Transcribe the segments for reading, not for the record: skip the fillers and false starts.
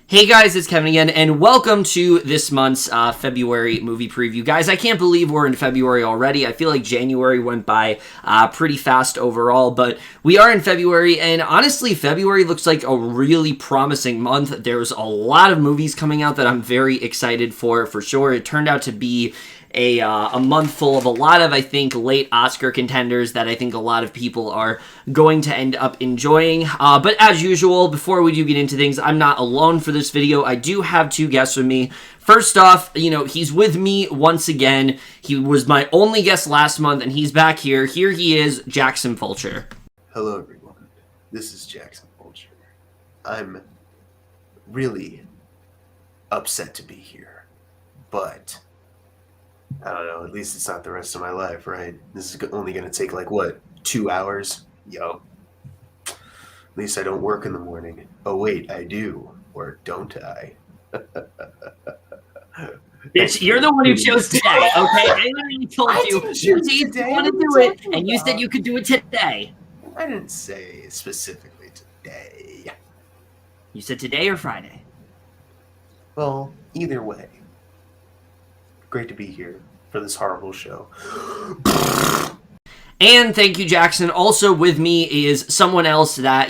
Hey guys, it's Kevin again, and welcome to this month's February movie preview. Guys, I can't believe we're in February already. I feel like January went by pretty fast overall, but we are in February, and honestly, February looks like a really promising month. There's a lot of movies coming out that I'm very excited for sure. It turned out to be a month full of a lot of, I think, late Oscar contenders that I think a lot of people are going to end up enjoying. But as usual, before we do get into things, I'm not alone for this video. I do have two guests with me. First off, he's with me once again. He was my only guest last month, and he's back here. Here he is, Jackson Fulcher. Hello, everyone. This is Jackson Fulcher. I'm really upset to be here, but I don't know, at least it's not the rest of my life, right? This is only going to take, 2 hours? Yo. At least I don't work in the morning. Oh, wait, I do. Or don't I? Bitch, you're the one who chose today, okay? I literally told you want to do it, and you said you could do it today. I didn't say specifically today. You said today or Friday? Well, either way. Great to be here for this horrible show. And thank you, Jackson. Also with me is someone else that,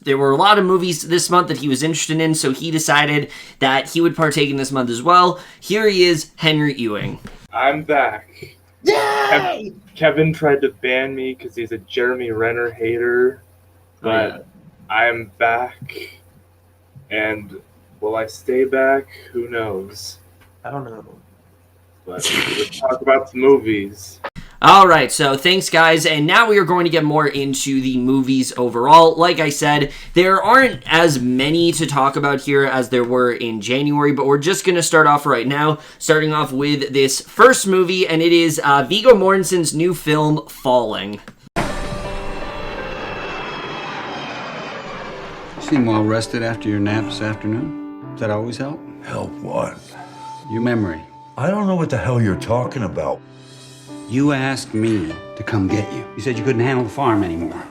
there were a lot of movies this month that he was interested in, so he decided that he would partake in this month as well. Here he is, Henry Ewing. I'm back. Yay! Kevin tried to ban me because he's a Jeremy Renner hater, but I'm back. And will I stay back? Who knows? I don't know. But let's talk about the movies. Alright, so thanks guys, and now we are going to get more into the movies overall. Like I said, there aren't as many to talk about here as there were in January, but we're just going to start off right now, starting off with this first movie, and it is Viggo Mortensen's new film, Falling. You seem well rested after your nap this afternoon. Does that always help? Help what? Your memory. I don't know what the hell you're talking about. You asked me to come get you. You said you couldn't handle the farm anymore.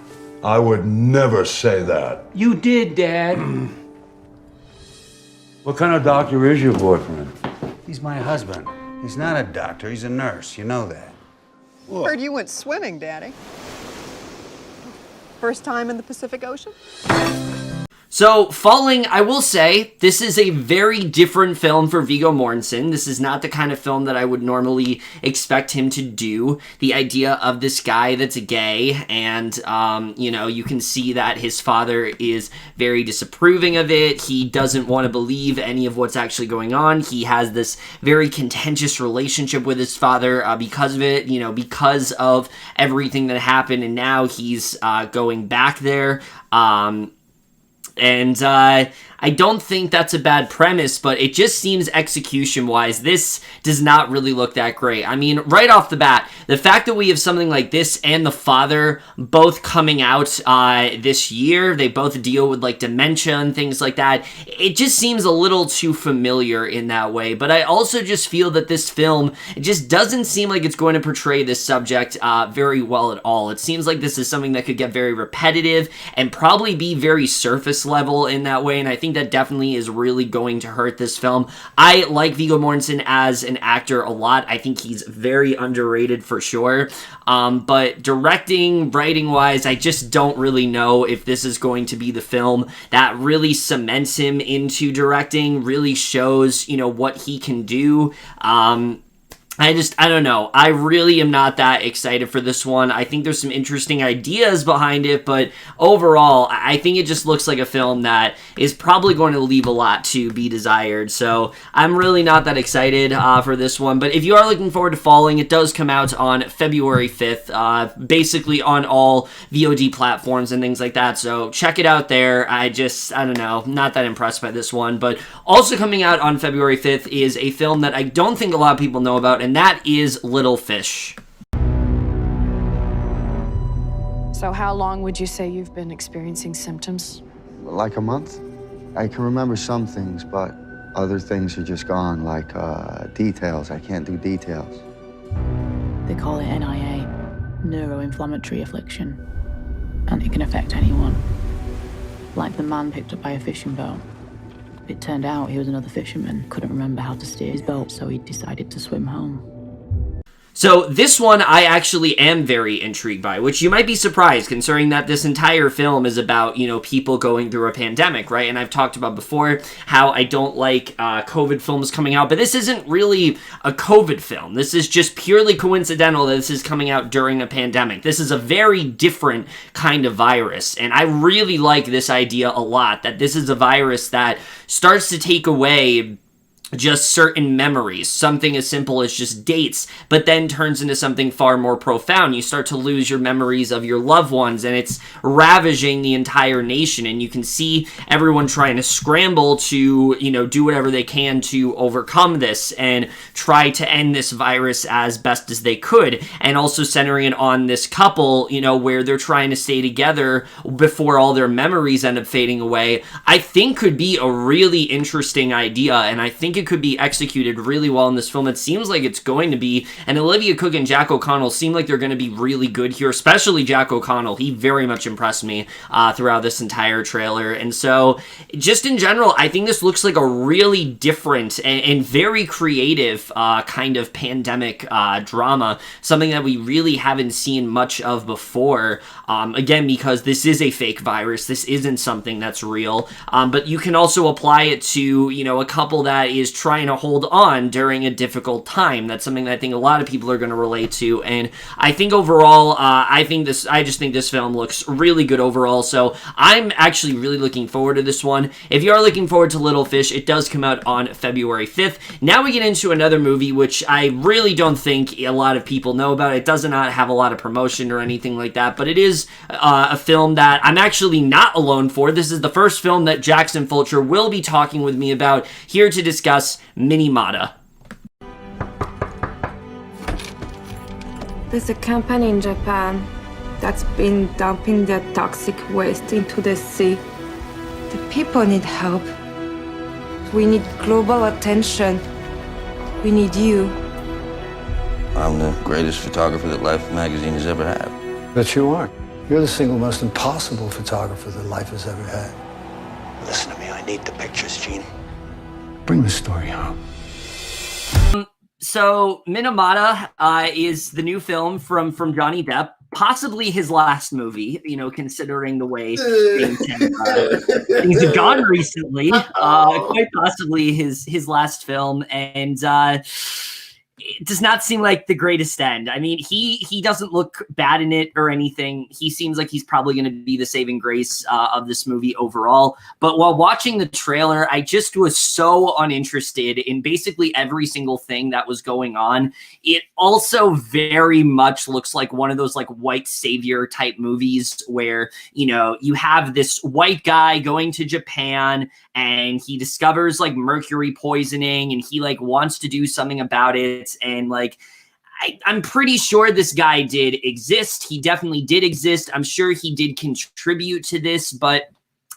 I would never say that. You did, Dad. What kind of doctor is your boyfriend? He's my husband. He's not a doctor. He's a nurse. You know that. Heard you went swimming, Daddy. First time in the Pacific Ocean? So, Falling, I will say, this is a very different film for Viggo Mortensen. This is not the kind of film that I would normally expect him to do. The idea of this guy that's gay, and, you can see that his father is very disapproving of it. He doesn't want to believe any of what's actually going on. He has this very contentious relationship with his father because of it, because of everything that happened, and now he's going back there. And I don't think that's a bad premise, but it just seems execution-wise, this does not really look that great. I mean, right off the bat, the fact that we have something like this and The Father both coming out this year, they both deal with, dementia and things like that, it just seems a little too familiar in that way. But I also just feel that this film, it just doesn't seem like it's going to portray this subject very well at all. It seems like this is something that could get very repetitive and probably be very surface level in that way, and I think that definitely is really going to hurt this film. I like Viggo Mortensen as an actor a lot. I think he's very underrated for sure. But directing, writing-wise, I just don't really know if this is going to be the film that really cements him into directing, really shows, what he can do. I don't know. I really am not that excited for this one. I think there's some interesting ideas behind it, but overall, I think it just looks like a film that is probably going to leave a lot to be desired. So I'm really not that excited for this one. But if you are looking forward to Falling, it does come out on February 5th, basically on all VOD platforms and things like that. So check it out there. I don't know, not that impressed by this one. But also coming out on February 5th is a film that I don't think a lot of people know about, and that is Little Fish. So how long would you say you've been experiencing symptoms? Like a month. I can remember some things, but other things are just gone, like details. I can't do details. They call it NIA, neuroinflammatory affliction, and it can affect anyone, like the man picked up by a fishing boat. It turned out he was another fisherman, couldn't remember how to steer his boat, so he decided to swim home. So this one I actually am very intrigued by, which you might be surprised considering that this entire film is about, you know, people going through a pandemic, right? And I've talked about before how I don't like COVID films coming out, but this isn't really a COVID film. This is just purely coincidental that this is coming out during a pandemic. This is a very different kind of virus, and I really like this idea a lot, that this is a virus that starts to take away just certain memories, something as simple as just dates, but then turns into something far more profound. You start to lose your memories of your loved ones, and it's ravaging the entire nation, and you can see everyone trying to scramble to, you know, do whatever they can to overcome this and try to end this virus as best as they could, and also centering it on this couple, you know, where they're trying to stay together before all their memories end up fading away, I think could be a really interesting idea, and I think it could be executed really well in this film. It seems like it's going to be, and Olivia Cooke and Jack O'Connell seem like they're going to be really good here, especially Jack O'Connell. He very much impressed me throughout this entire trailer, and so just in general, I think this looks like a really different and very creative kind of pandemic drama, something that we really haven't seen much of before, again, because this is a fake virus, this isn't something that's real, but you can also apply it to, you know, a couple that is trying to hold on during a difficult time. That's something that I think a lot of people are going to relate to, and I think overall, I just think this film looks really good overall, so I'm actually really looking forward to this one. If you are looking forward to Little Fish, it does come out on February 5th. Now we get into another movie, which I really don't think a lot of people know about. It does not have a lot of promotion or anything like that, but it is a film that I'm actually not alone for. This is the first film that Jackson Fulcher will be talking with me about here to discuss Minamata. There's a company in Japan that's been dumping their toxic waste into the sea. The people need help. We need global attention. We need you. I'm the greatest photographer that Life magazine has ever had. But you aren't. You're the single most impossible photographer that Life has ever had. Listen to me, I need the pictures, Gene. Bring the story home. So Minamata is the new film from Johnny Depp, possibly his last movie, you know, considering the way things have gone recently. Quite possibly his last film, and it does not seem like the greatest end. I mean, he doesn't look bad in it or anything. He seems like he's probably going to be the saving grace of this movie overall. But while watching the trailer, I just was so uninterested in basically every single thing that was going on. It also very much looks like one of those like white savior type movies where, you know, you have this white guy going to Japan and he discovers like mercury poisoning and he like wants to do something about it. And like, I'm pretty sure this guy did exist. He definitely did exist. I'm sure he did contribute to this, but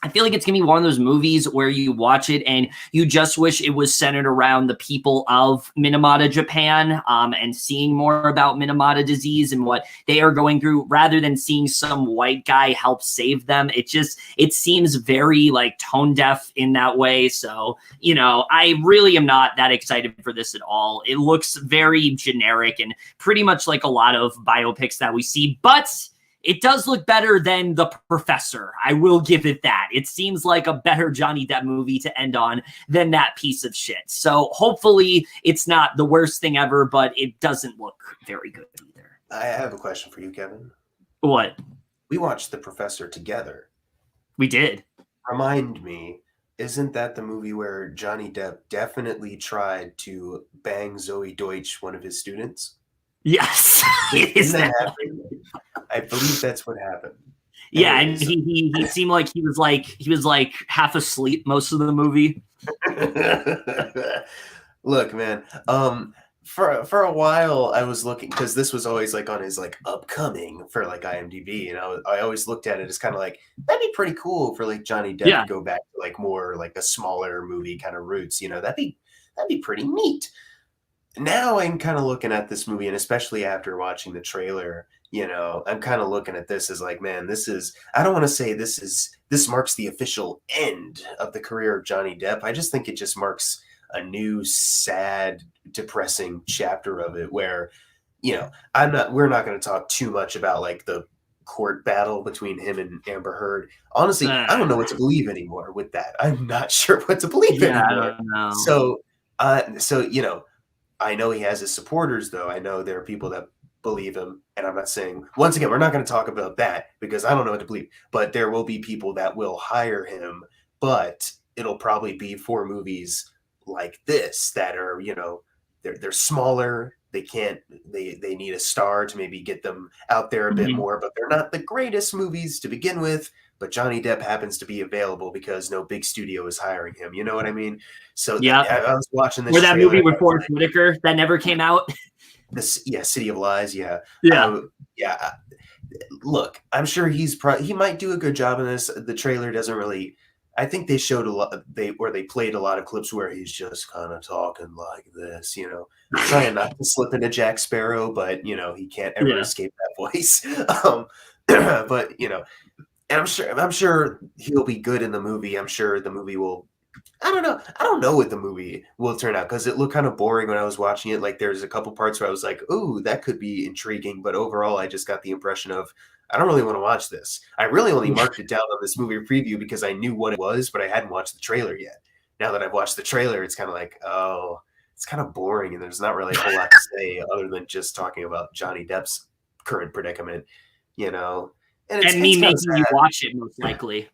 I feel like it's going to be one of those movies where you watch it and you just wish it was centered around the people of Minamata, Japan, and seeing more about Minamata disease and what they are going through rather than seeing some white guy help save them. It seems very like tone deaf in that way. So, you know, I really am not that excited for this at all. It looks very generic and pretty much like a lot of biopics that we see, but it does look better than The Professor. I will give it that. It seems like a better Johnny Depp movie to end on than that piece of shit. So hopefully it's not the worst thing ever, but it doesn't look very good either. I have a question for you, Kevin. What? We watched The Professor together. We did. Remind me, isn't that the movie where Johnny Depp definitely tried to bang Zoe Deutsch, one of his students? Yes. Isn't that happening? I believe that's what happened. Yeah, anyways. And he seemed like he was like half asleep most of the movie. Look, man. For a while I was looking because this was always like on his like upcoming for like IMDb, and I always looked at it as kind of like that'd be pretty cool for like Johnny Depp to go back to like more like a smaller movie kind of roots. You know, that'd be pretty neat. Now I'm kind of looking at this movie, and especially after watching the trailer, You know, I'm kind of looking at this as like, man, I don't want to say this marks the official end of the career of Johnny Depp. I just think it just marks a new, sad, depressing chapter of it where, you know, we're not going to talk too much about like the court battle between him and Amber Heard. Honestly, I don't know what to believe anymore with that. I'm not sure what to believe anymore. I don't know. So, you know, I know he has his supporters, though. I know there are people that believe him, and I'm not saying, once again, we're not going to talk about that because I don't know what to believe, but there will be people that will hire him, but it'll probably be for movies like this that are, you know, they're smaller. They need a star to maybe get them out there a bit more, but they're not the greatest movies to begin with. But Johnny Depp happens to be available because no big studio is hiring him. You know what I mean? So yeah, I was watching this. Or that movie with Forrest Whitaker that never came out. City of Lies. Yeah. Yeah. Look, I'm sure he might do a good job in this. The trailer doesn't really. I think they showed a lot. They played a lot of clips where he's just kind of talking like this, you know, trying not to slip into Jack Sparrow, but you know he can't ever escape that voice. But you know, and I'm sure he'll be good in the movie. I'm sure the movie will. I don't know what the movie will turn out because it looked kind of boring when I was watching it. Like there's a couple parts where I was like, "Ooh, that could be intriguing," but overall, I just got the impression of I don't really want to watch this. I really only marked it down on this movie preview because I knew what it was, but I hadn't watched the trailer yet. Now that I've watched the trailer, it's kind of like, oh, it's kind of boring, and there's not really a whole lot to say other than just talking about Johnny Depp's current predicament, you know. And me making you watch it, most likely.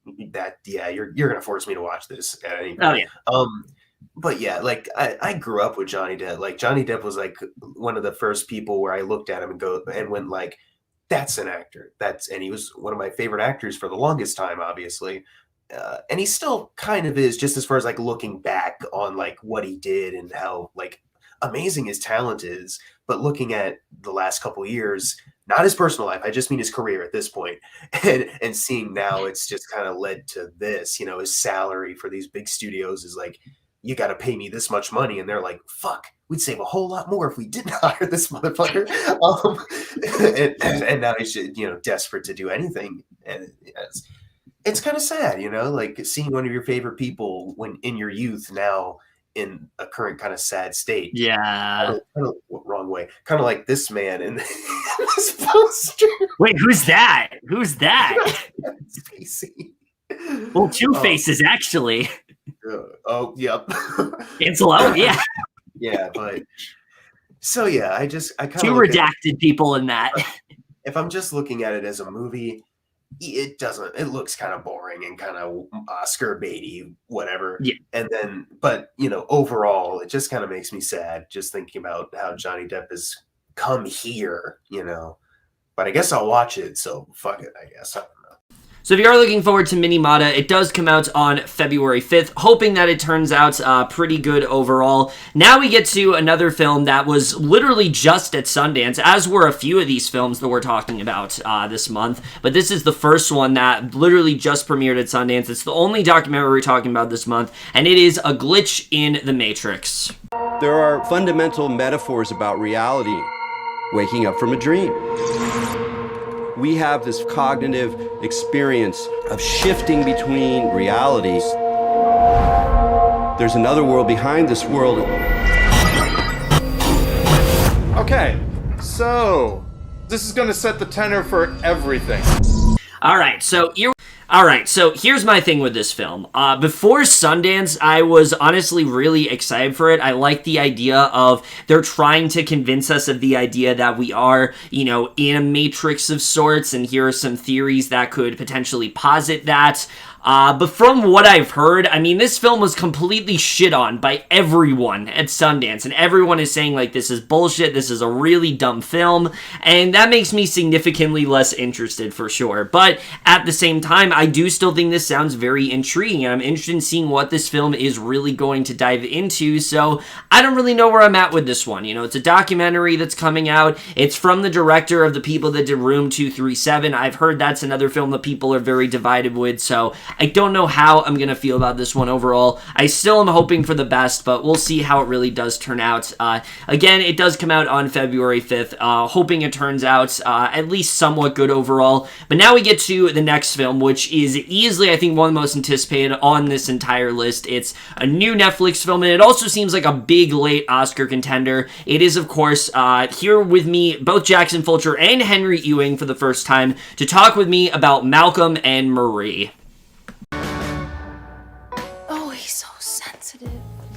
You're gonna force me to watch this at any point. Oh yeah. But yeah, like I grew up with Johnny Depp. Like Johnny Depp was like one of the first people where I looked at him and went like, that's an actor. And he was one of my favorite actors for the longest time, obviously. And he still kind of is, just as far as like looking back on like what he did and how like amazing his talent is. But looking at the last couple years, not his personal life, I just mean his career at this point, and seeing now it's just kind of led to this, you know, his salary for these big studios is like, you got to pay me this much money. And they're like, fuck, we'd save a whole lot more if we didn't hire this motherfucker. And now he's, you know, desperate to do anything. And it's kind of sad, you know, like seeing one of your favorite people when in your youth now in a current kind of sad state. Yeah. Kind of wrong way. Kind of like this man in this poster. Wait, who's that? Who's that? Spacey. Well, two faces, actually. Oh, yep. Cancelo, yeah. Yeah, but so yeah, I kind of two redacted people in that. If I'm just looking at it as a movie, it looks kind of boring and kind of Oscar baity, whatever. Yeah. And then, but you know, overall, it just kind of makes me sad just thinking about how Johnny Depp has come here, you know. But I guess I'll watch it, so fuck it, I guess. I don't know. So if you are looking forward to Minimata, it does come out on February 5th, hoping that it turns out pretty good overall. Now we get to another film that was literally just at Sundance, as were a few of these films that we're talking about this month. But this is the first one that literally just premiered at Sundance. It's the only documentary we're talking about this month, and it is A Glitch in the Matrix. There are fundamental metaphors about reality, waking up from a dream. We have this cognitive experience of shifting between realities. There's another world behind this world. Okay, so this is going to set the tenor for everything. All right, so here's my thing with this film. Before Sundance, I was honestly really excited for it. I like the idea of they're trying to convince us of the idea that we are, you know, in a matrix of sorts, and here are some theories that could potentially posit that. But from what I've heard, I mean, this film was completely shit on by everyone at Sundance, and everyone is saying, like, this is bullshit, this is a really dumb film, and that makes me significantly less interested for sure. But at the same time, I do still think this sounds very intriguing, and I'm interested in seeing what this film is really going to dive into, so I don't really know where I'm at with this one. You know, it's a documentary that's coming out, it's from the director of the people that did Room 237. I've heard that's another film that people are very divided with, so I don't know how I'm going to feel about this one overall. I still am hoping for the best, but we'll see how it really does turn out. Again, it does come out on February 5th, hoping it turns out at least somewhat good overall. But now we get to the next film, which is easily, I think, one of the most anticipated on this entire list. It's a new Netflix film, and it also seems like a big late Oscar contender. It is, of course, here with me, both Jackson Fulcher and Henry Ewing for the first time to talk with me about Malcolm and Marie. Oh, he's so sensitive.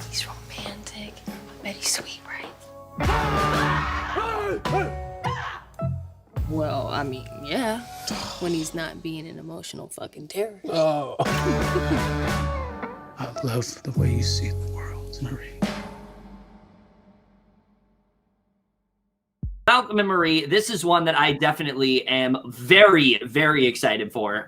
He's romantic. I bet he's sweet, right? Well, I mean, yeah. When he's not being an emotional fucking terrorist. Oh. I love the way you see the world, Marie. Malcolm and Marie, this is one that I definitely am very, very excited for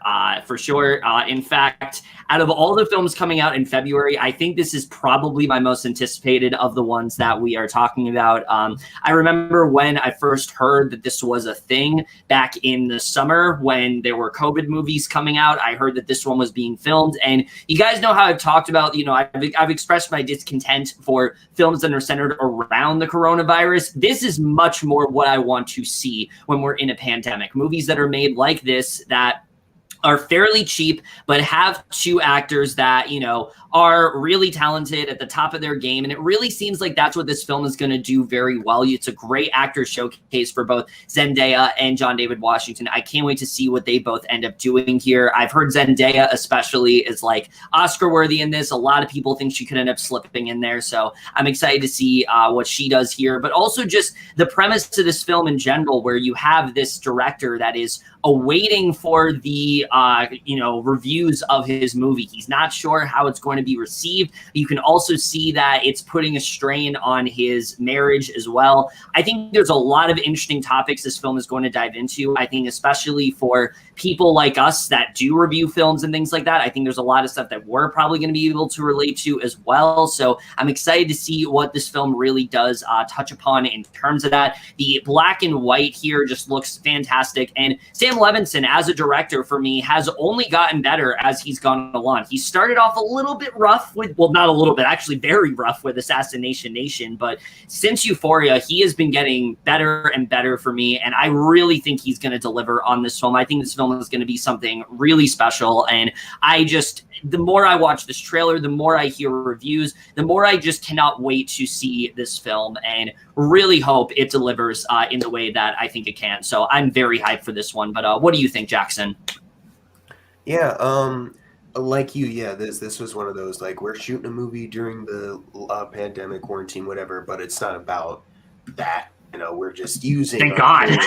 sure. In fact, out of all the films coming out in February, I think this is probably my most anticipated of the ones that we are talking about. I remember when I first heard that this was a thing back in the summer when there were COVID movies coming out. I heard that this one was being filmed, and you guys know how I've talked about, I've expressed my discontent for films that are centered around the coronavirus. This is much more what I want to see when we're in a pandemic. Movies that are made like this that are fairly cheap, but have two actors that, are really talented at the top of their game. And it really seems like that's what this film is going to do very well. It's a great actor showcase for both Zendaya and John David Washington. I can't wait to see what they both end up doing here. I've heard Zendaya especially is like Oscar worthy in this. A lot of people think she could end up slipping in there. So I'm excited to see what she does here, but also just the premise to this film in general, where you have this director that is awaiting for the, reviews of his movie. He's not sure how it's going to be received. You can also see that it's putting a strain on his marriage as well. I think there's a lot of interesting topics this film is going to dive into. I think especially for people like us that do review films and things like that, I think there's a lot of stuff that we're probably going to be able to relate to as well. So I'm excited to see what this film really does touch upon in terms of that. The black and white here just looks fantastic. And Sam Levinson as a director for me has only gotten better as he's gone along. He started off a little bit rough with, well, not a little bit, actually very rough with Assassination Nation, but since Euphoria, he has been getting better and better for me, and I really think he's going to deliver on this film. I think this film is going to be something really special, and the more I watch this trailer, the more I hear reviews, the more I just cannot wait to see this film and really hope it delivers in the way that I think it can. So I'm very hyped for this one, but what do you think, Jackson? Yeah, like you, yeah, this was one of those, like, we're shooting a movie during the pandemic, quarantine, whatever, but it's not about that. We're just using Thank God.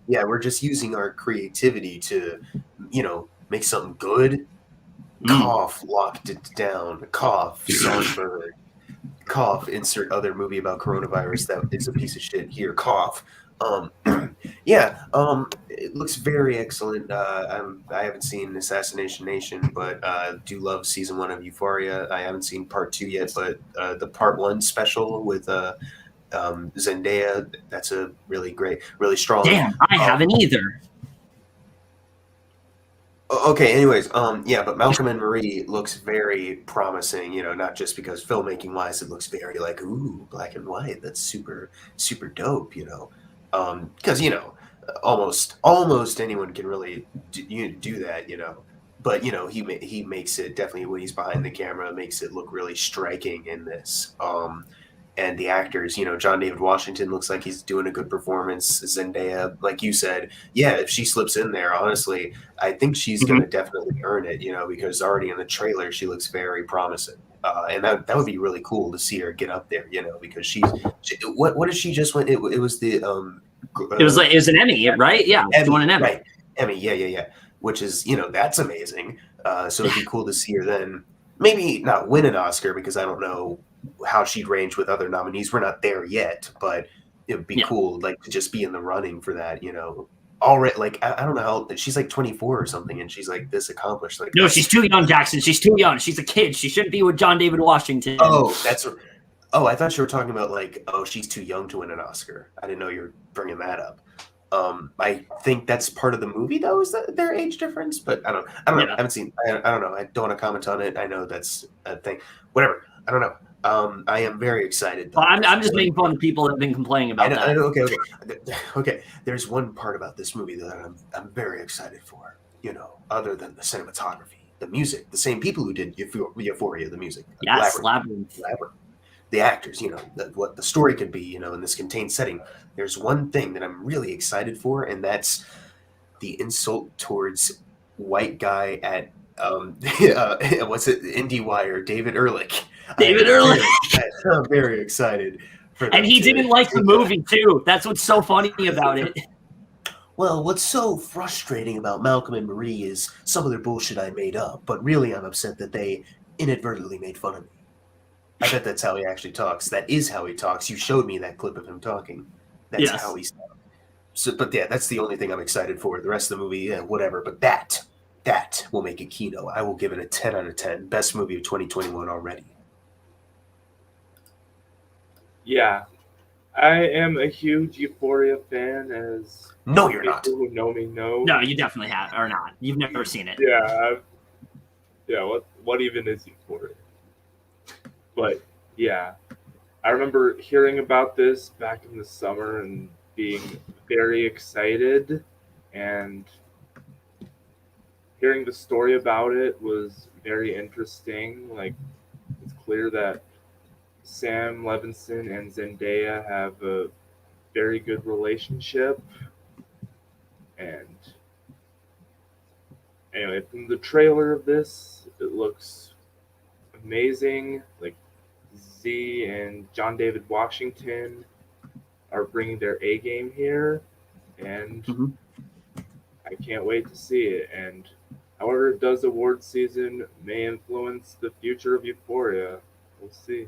We're just using our creativity to, make something good. Cough, locked it down. Cough, Songbird. Cough, insert other movie about coronavirus that is a piece of shit. Here, cough. It looks very excellent. I haven't seen Assassination Nation, but do love season 1 of Euphoria. I haven't seen part 2 yet, but the part 1 special with Zendaya, that's a really great, really strong. Damn, I haven't either. Okay, anyways, but Malcolm and Marie looks very promising, not just because filmmaking wise, it looks very like, ooh, black and white. That's super, super dope, because, almost anyone can really do that, but, he makes it definitely when he's behind the camera, makes it look really striking in this. And the actors, John David Washington looks like he's doing a good performance. Zendaya, like you said, yeah, if she slips in there, honestly, I think she's going to definitely earn it, because already in the trailer, she looks very promising. And that would be really cool to see her get up there, because what did she just win? It was the, it was an Emmy, right? Yeah. Emmy, she won an Emmy. Right. Emmy. Yeah. Which is, that's amazing. So it'd be cool to see her then maybe not win an Oscar, because I don't know how she'd range with other nominees. We're not there yet, but it would be cool, like, to just be in the running for that, already. Like, I don't know how she's like 24 or something, and she's like this accomplished. Like, no, she's too young, Jackson. She's too young. She's a kid. She shouldn't be with John David Washington. Oh, I thought you were talking about like, oh, she's too young to win an Oscar. I didn't know you were bringing that up. I think that's part of the movie, though, is that their age difference. But I don't know. I haven't seen. I don't know. I don't want to comment on it. I know that's a thing. Whatever. I don't know. I am very excited. Though. Well, I'm just making fun of people that have been complaining about that. I know. Okay. There's one part about this movie that I'm very excited for. You know, other than the cinematography, the music, the same people who did Euphoria, the music. Yes, Labyrinth. The actors, you know, what the story could be, you know, in this contained setting. There's one thing that I'm really excited for, and that's the insult towards white guy at what's it, IndieWire, David Ehrlich. I'm very excited for that. And he didn't like the movie too. That's what's so funny about it. Well, what's so frustrating about Malcolm and Marie is some of their bullshit I made up, but really I'm upset that they inadvertently made fun of me. I bet that's how he actually talks. That is how he talks. You showed me that clip of him talking. That's how he sounds. So, but yeah, that's the only thing I'm excited for. The rest of the movie, yeah, whatever. But that will make a kino. I will give it a 10 out of 10. Best movie of 2021 already. Yeah. I am a huge Euphoria fan, as no, you're not. People who know me know. No, you definitely have, or not. You've never seen it. Yeah. What even is Euphoria? But yeah, I remember hearing about this back in the summer and being very excited, and hearing the story about it was very interesting. Like, it's clear that Sam Levinson and Zendaya have a very good relationship. And anyway, from the trailer of this, it looks amazing. Like, Z and John David Washington are bringing their A game here, and I can't wait to see it. And however it does award season may influence the future of Euphoria. We'll see.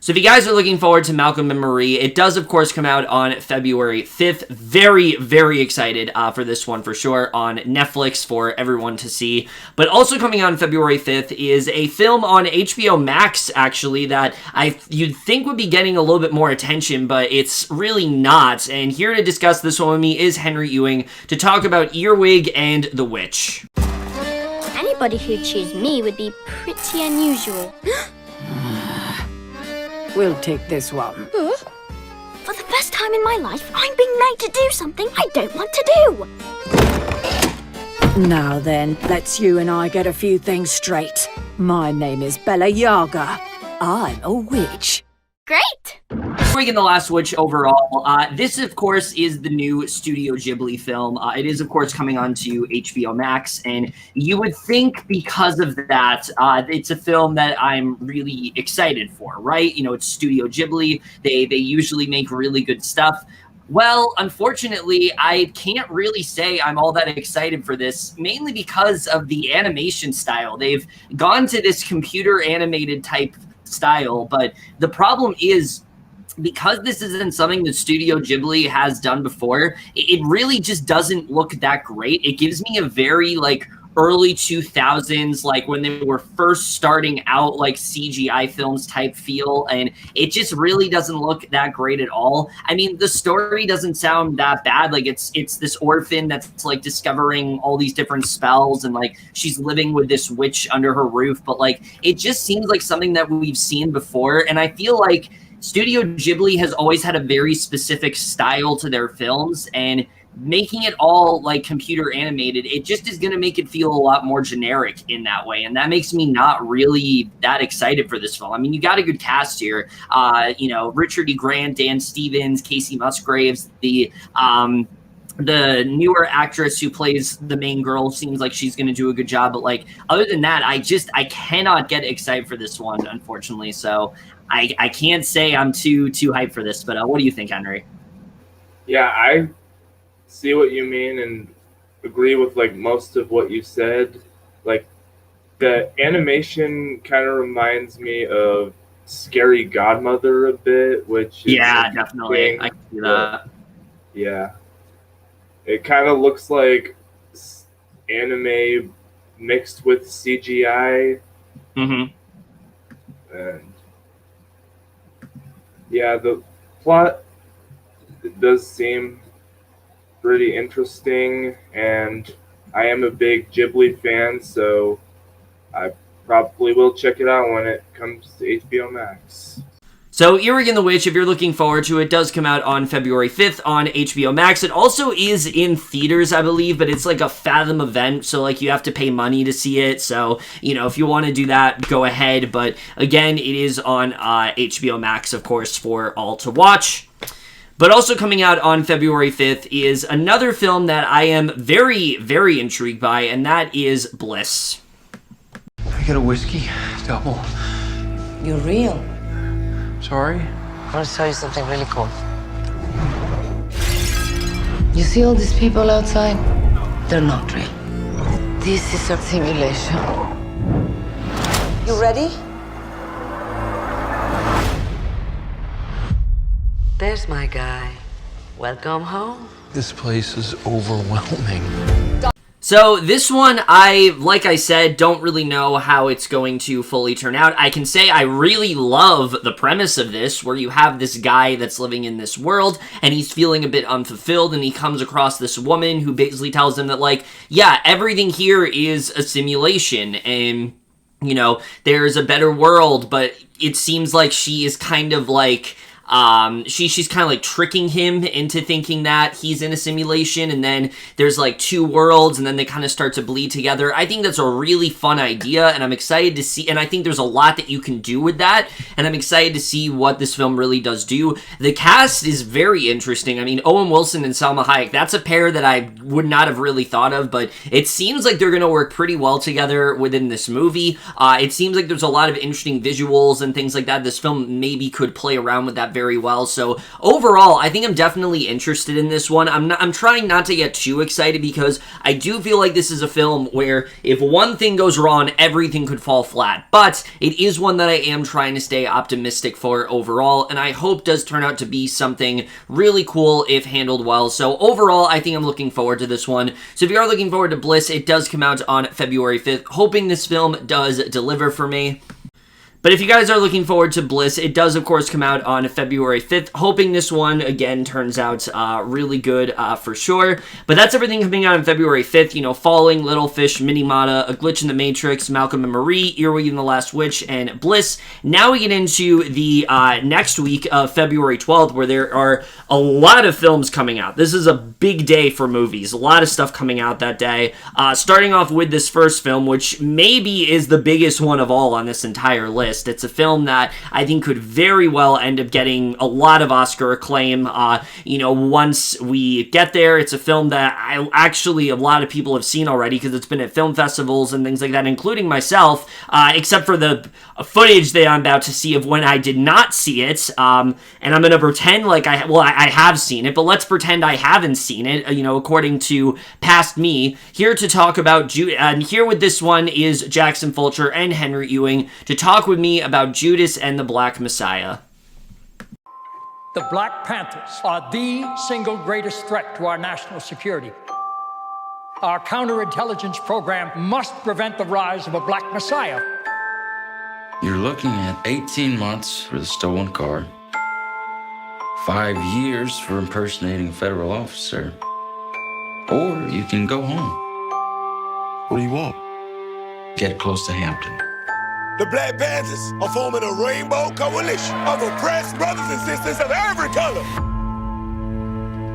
So if you guys are looking forward to Malcolm and Marie, it does, of course, come out on February 5th. Very, very excited for this one for sure on Netflix for everyone to see. But also coming out on February 5th is a film on HBO Max, actually, that you'd think would be getting a little bit more attention, but it's really not. And here to discuss this one with me is Henry Ewing to talk about Earwig and the Witch. Anybody who'd choose me would be pretty unusual. We'll take this one. For the first time in my life, I'm being made to do something I don't want to do. Now then, let's you and I get a few things straight. My name is Bella Yaga. I'm a witch. Great! Earwig and the Last Witch overall. This, of course, is the new Studio Ghibli film. It is, of course, coming onto HBO Max, and you would think because of that, it's a film that I'm really excited for, right? You know, it's Studio Ghibli. They usually make really good stuff. Well, unfortunately, I can't really say I'm all that excited for this, mainly because of the animation style. They've gone to this computer animated type style, but the problem is, because this isn't something that Studio Ghibli has done before, it really just doesn't look that great. It gives me a very, like, early 2000s, like when they were first starting out, like CGI films type feel, and it just really doesn't look that great at all. I mean, the story doesn't sound that bad. Like, it's this orphan that's like discovering all these different spells, and like she's living with this witch under her roof, but like it just seems like something that we've seen before. And I feel like Studio Ghibli has always had a very specific style to their films, and making it all like computer animated, it just is going to make it feel a lot more generic in that way. And that makes me not really that excited for this film. I mean, you got a good cast here. You know, Richard E. Grant, Dan Stevens, Casey Musgraves, the newer actress who plays the main girl seems like she's going to do a good job. But like, other than that, I cannot get excited for this one, unfortunately. So I can't say I'm too hyped for this, but what do you think, Henry? Yeah, I see what you mean and agree with like most of what you said. Like, the animation kind of reminds me of Scary Godmother a bit, which is definitely I can see that. Yeah, it kind of looks like anime mixed with CGI. And yeah, the plot it does seem pretty interesting, and I am a big Ghibli fan, so I probably will check it out when it comes to HBO Max. So, Earwig and the Witch, if you're looking forward to it, does come out on February 5th on HBO Max. It also is in theaters, I believe, but it's like a Fathom event, so like you have to pay money to see it. So, you know, if you want to do that, go ahead. But again, it is on HBO Max, of course, for all to watch. But also coming out on February 5th is another film that I am very, very intrigued by, and that is Bliss. I get a whiskey, double. You're real. Sorry? I want to tell you something really cool. You see all these people outside? They're not real. This is a simulation. You ready? There's my guy. Welcome home. This place is overwhelming. So this one, like I said, don't really know how it's going to fully turn out. I can say I really love the premise of this, where you have this guy that's living in this world, and he's feeling a bit unfulfilled, and he comes across this woman who basically tells him that, like, yeah, everything here is a simulation, and, you know, there's a better world, but it seems like she is kind of like... she's kind of like tricking him into thinking that he's in a simulation, and then there's like two worlds, and then they kind of start to bleed together. I think that's a really fun idea, and I'm excited to see, and I think there's a lot that you can do with that, and I'm excited to see what this film really does do. The cast is very interesting. I mean, Owen Wilson and Salma Hayek, that's a pair that I would not have really thought of, but it seems like they're going to work pretty well together within this movie. It seems like there's a lot of interesting visuals and things like that. This film maybe could play around with that very well. So overall, I think I'm definitely interested in this one. I'm trying not to get too excited, because I do feel like this is a film where if one thing goes wrong, everything could fall flat. But it is one that I am trying to stay optimistic for overall, and I hope does turn out to be something really cool if handled well. So overall, I think I'm looking forward to this one. So if you are looking forward to Bliss, it does come out on February 5th. Hoping this film does deliver for me. But if you guys are looking forward to Bliss, it does, of course, come out on February 5th. Hoping this one, again, turns out really good for sure. But that's everything coming out on February 5th. You know, Falling, Little Fish, Minimata, A Glitch in the Matrix, Malcolm and Marie, Earwig and the Last Witch, and Bliss. Now we get into the next week of February 12th, where there are a lot of films coming out. This is a big day for movies. A lot of stuff coming out that day. Starting off with this first film, which maybe is the biggest one of all on this entire list. It's a film that I think could very well end up getting a lot of Oscar acclaim, you know, once we get there. It's a film that a lot of people have seen already, because it's been at film festivals and things like that, including myself, except for the footage that I'm about to see of when I did not see it, and I'm going to pretend like I have seen it, but let's pretend I haven't seen it, you know, according to past me. Here to talk about and here with this one is Jackson Fulcher and Henry Ewing to talk with me about Judas and the Black Messiah. The Black Panthers are the single greatest threat to our national security. Our counterintelligence program must prevent the rise of a Black Messiah. You're looking at 18 months for the stolen car, 5 years for impersonating a federal officer, or you can go home. What do you want? Get close to Hampton. The Black Panthers are forming a rainbow coalition of oppressed brothers and sisters of every color.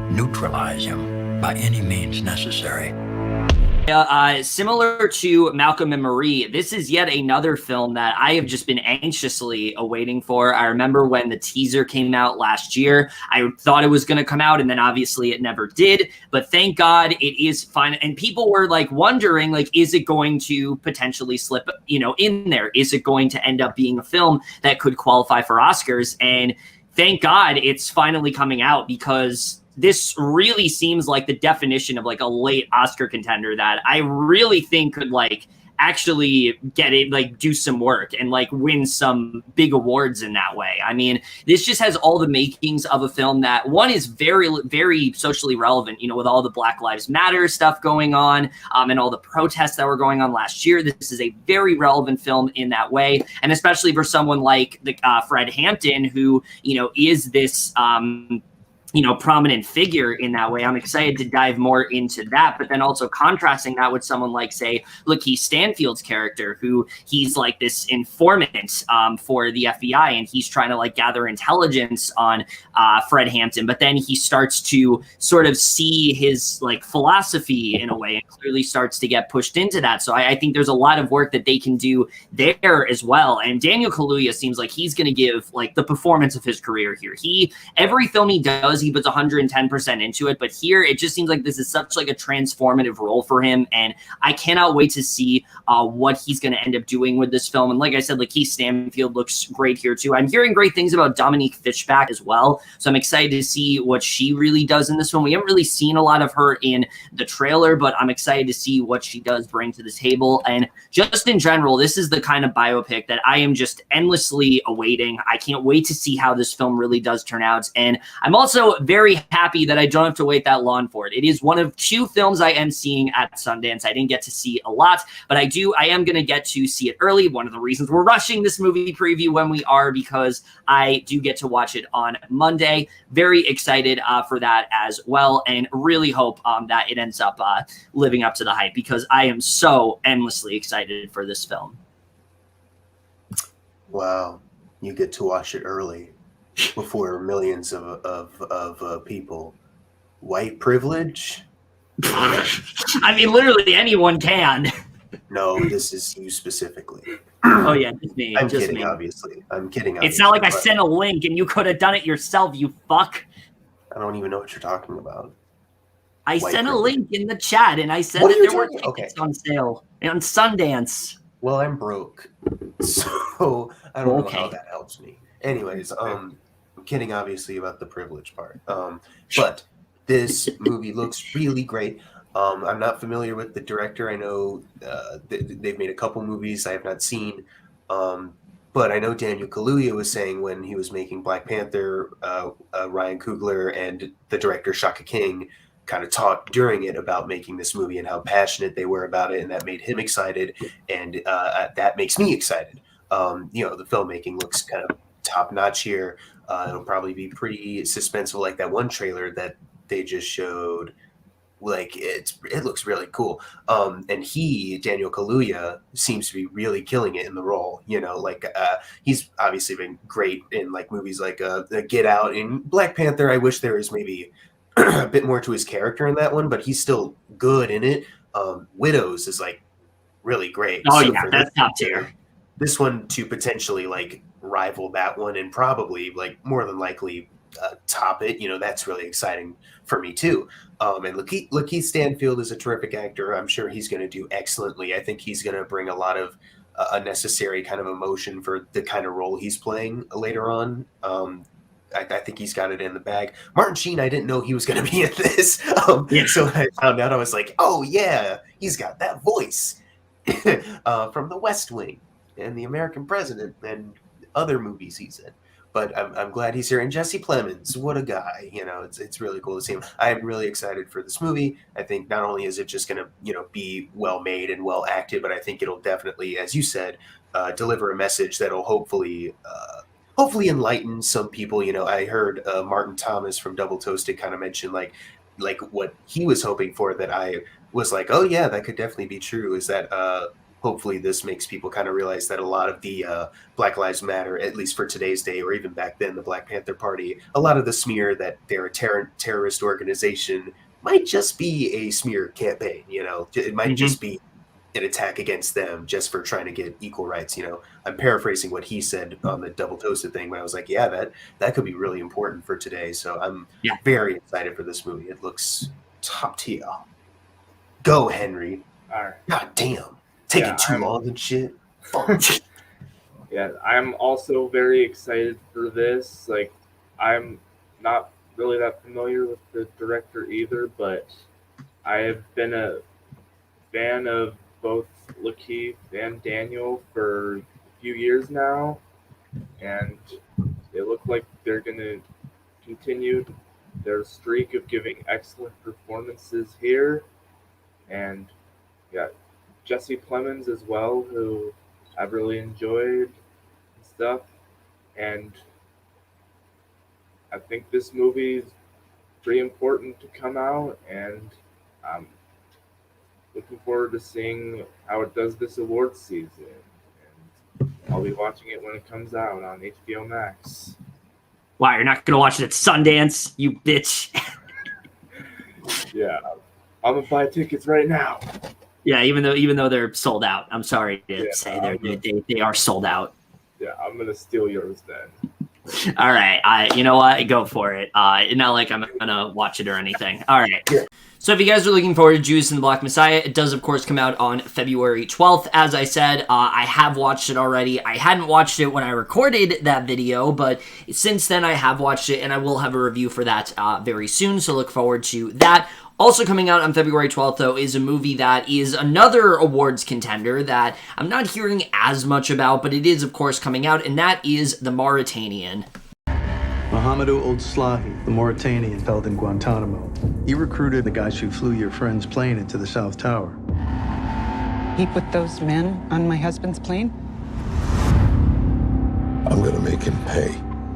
Neutralize him by any means necessary. Similar to Malcolm and Marie, this is yet another film that I have just been anxiously awaiting for. I remember when the teaser came out last year, I thought it was going to come out, and then obviously it never did. But thank God it is fine. And people were like wondering, like, is it going to potentially slip, you know, in there? Is it going to end up being a film that could qualify for Oscars? And thank God it's finally coming out, because this really seems like the definition of like a late Oscar contender that I really think could like actually get it, like do some work and like win some big awards in that way. I mean, this just has all the makings of a film that, one, is very, very socially relevant, you know, with all the Black Lives Matter stuff going on and all the protests that were going on last year. This is a very relevant film in that way. And especially for someone like Fred Hampton, who, you know, is this, prominent figure in that way. I'm excited to dive more into that, but then also contrasting that with someone like, say, Lakeith Stanfield's character, who he's like this informant for the FBI, and he's trying to like gather intelligence on Fred Hampton, but then he starts to sort of see his like philosophy in a way and clearly starts to get pushed into that. So I think there's a lot of work that they can do there as well. And Daniel Kaluuya seems like he's going to give like the performance of his career here. Every film he does, he puts 110% into it, but here it just seems like this is such like a transformative role for him, and I cannot wait to see what he's going to end up doing with this film. And like I said, Lakeith Stanfield looks great here too. I'm hearing great things about Dominique Fishback as well, so I'm excited to see what she really does in this film. We haven't really seen a lot of her in the trailer, but I'm excited to see what she does bring to the table. And just in general, this is the kind of biopic that I am just endlessly awaiting. I can't wait to see how this film really does turn out, and I'm also very happy that I don't have to wait that long for it. It is one of 2 films I am seeing at Sundance. I didn't get to see a lot, but I am going to get to see it early. One of the reasons we're rushing this movie preview when we are, because I do get to watch it on Monday. Very excited for that as well, and really hope that it ends up living up to the hype, because I am so endlessly excited for this film. Wow, you get to watch it early before millions of people. White privilege? I mean, literally anyone can. No, this is you specifically. Oh yeah, just me. I'm just kidding, me. obviously. I'm kidding. It's not like I sent a link and you could have done it yourself, you fuck. I don't even know what you're talking about. I sent a link in the chat and I said What that are you there were talking- tickets on sale on Sundance. Well, I'm broke, so I don't know how that helps me. Anyways, I'm kidding, obviously, about the privilege part. But this movie looks really great. I'm not familiar with the director. I know they've made a couple movies I have not seen. But I know Daniel Kaluuya was saying when he was making Black Panther, Ryan Coogler and the director Shaka King kind of talked during it about making this movie and how passionate they were about it, and that made him excited, and that makes me excited. The filmmaking looks kind of top notch here. It'll probably be pretty suspenseful, like that one trailer that they just showed. Like it looks really cool. And Daniel Kaluuya, seems to be really killing it in the role. He's obviously been great in like movies like Get Out and Black Panther. I wish there was maybe a bit more to his character in that one, but he's still good in it. Widows is like really great. Oh So yeah, for that's top tier. This one to potentially like rival that one and probably like more than likely top it, that's really exciting for me too. And Lakeith Stanfield is a terrific actor. I'm sure he's going to do excellently. I think he's going to bring a lot of unnecessary kind of emotion for the kind of role he's playing later on. I think he's got it in the bag. Martin Sheen, I didn't know he was going to be in this. So when I found out, I was like, oh yeah, he's got that voice from The West Wing and The American President and other movies he's in. But I'm glad he's here. And Jesse Plemons, what a guy. It's really cool to see him. I'm really excited for this movie. I think not only is it just going to, be well made and well acted, but I think it'll definitely, as you said, deliver a message that'll hopefully enlighten some people. I heard Martin Thomas from Double Toasted kind of mention like what he was hoping for, that I was like, oh yeah, that could definitely be true, is that hopefully this makes people kind of realize that a lot of the Black Lives Matter, at least for today's day, or even back then, the Black Panther Party, a lot of the smear that they're a terrorist organization might just be a smear campaign. It might just be an attack against them just for trying to get equal rights. I'm paraphrasing what he said on the Double Toasted thing, but I was like, yeah, that could be really important for today. So I'm very excited for this movie. It looks top tier. Go, Henry. All right. God damn. Taking too long and shit. Yeah, I'm also very excited for this. Like, I'm not really that familiar with the director either, but I have been a fan of both Lakeith and Daniel for a few years now, and they look like they're going to continue their streak of giving excellent performances here. And yeah, Jesse Plemons as well, who I've really enjoyed and stuff. And I think this movie is pretty important to come out, and I'm looking forward to seeing how it does this awards season. And I'll be watching it when it comes out on HBO Max. Why, you're not gonna watch it at Sundance, you bitch? Yeah, I'm gonna buy tickets right now. Yeah, even though they're sold out. I'm sorry to say they are sold out. Yeah, I'm gonna steal yours then. All right, you know what? Go for it. Not like I'm gonna watch it or anything. All right. So if you guys are looking forward to Judas and the Black Messiah, it does of course come out on February 12th. As I said, I have watched it already. I hadn't watched it when I recorded that video, but since then I have watched it, and I will have a review for that very soon. So look forward to that. Also coming out on February 12th, though, is a movie that is another awards contender that I'm not hearing as much about, but it is, of course, coming out, and that is The Mauritanian. Mohamedou Ould Slahi, the Mauritanian held in Guantanamo. He recruited the guys who flew your friend's plane into the South Tower. He put those men on my husband's plane? I'm gonna make him pay.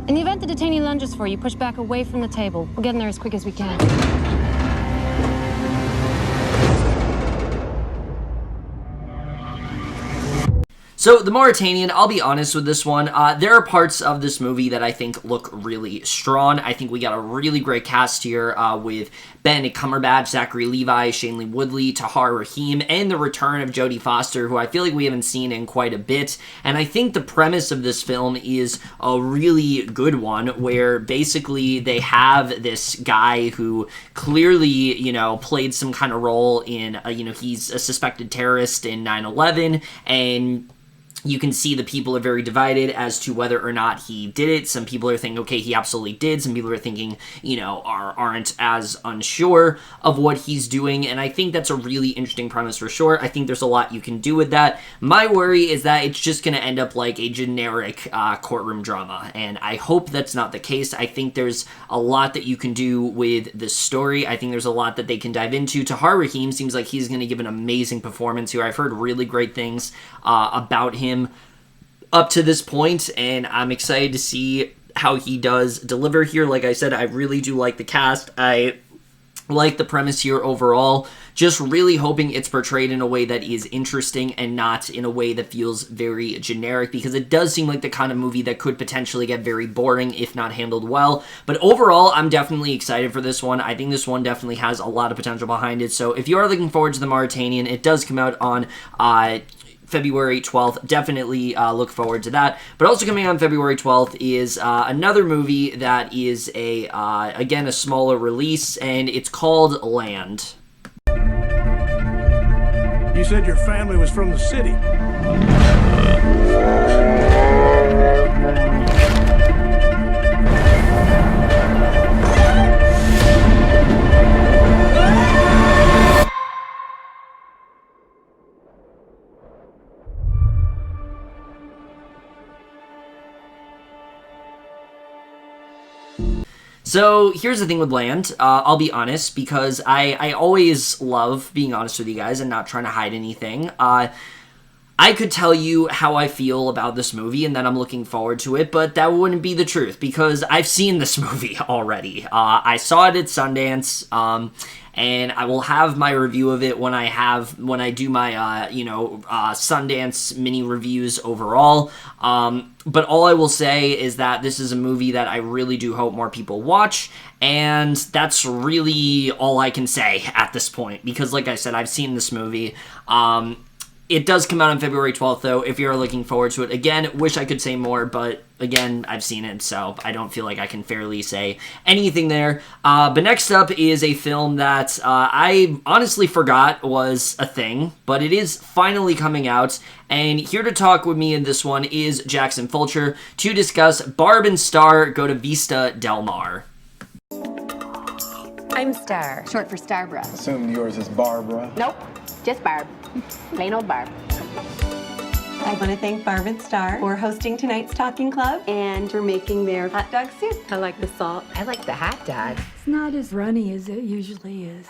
In the event the detainee lunges for you, push back away from the table. We'll get in there as quick as we can. So, The Mauritanian, I'll be honest with this one, there are parts of this movie that I think look really strong. I think we got a really great cast here with Benedict Cumberbatch, Zachary Levi, Shailene Woodley, Tahar Rahim, and the return of Jodie Foster, who I feel like we haven't seen in quite a bit. And I think the premise of this film is a really good one, where basically they have this guy who clearly, you know, played some kind of role in, you know, he's a suspected terrorist in 9/11, and you can see the people are very divided as to whether or not he did it. Some people are thinking, okay, he absolutely did. Some people are thinking, you know, aren't as unsure of what he's doing. And I think that's a really interesting premise for sure. I think there's a lot you can do with that. My worry is that it's just going to end up like a generic courtroom drama. And I hope that's not the case. I think there's a lot that you can do with this story. I think there's a lot that they can dive into. Tahar Rahim seems like he's going to give an amazing performance here. I've heard really great things about him up to this point, and I'm excited to see how he does deliver here. Like I said, I really do like the cast. I like the premise here overall. Just really hoping it's portrayed in a way that is interesting and not in a way that feels very generic, because it does seem like the kind of movie that could potentially get very boring if not handled well. But overall, I'm definitely excited for this one. I think this one definitely has a lot of potential behind it. So if you are looking forward to The Mauritanian, it does come out on February 12th. Definitely look forward to that. But also coming on February 12th is another movie that is again, a smaller release, and it's called Land. You said your family was from the city. So here's the thing with Land. I'll be honest, because I always love being honest with you guys and not trying to hide anything. I could tell you how I feel about this movie and that I'm looking forward to it, but that wouldn't be the truth, because I've seen this movie already. I saw it at Sundance, and I will have my review of it when I do my Sundance mini reviews overall. But all I will say is that this is a movie that I really do hope more people watch, and that's really all I can say at this point, because like I said, I've seen this movie. It does come out on February 12th, though, if you're looking forward to it. Again, wish I could say more, but again, I've seen it, so I don't feel like I can fairly say anything there. But next up is a film that I honestly forgot was a thing, but it is finally coming out. And here to talk with me in this one is Jackson Fulcher to discuss Barb and Star Go to Vista Del Mar. I'm Star, short for Starbra. Assume yours is Barbara. Nope, just Barb. Plain old Barb. I want to thank Barb and Star for hosting tonight's Talking Club and for making their hot dog soup. I like the salt. I like the hot dog. It's not as runny as it usually is.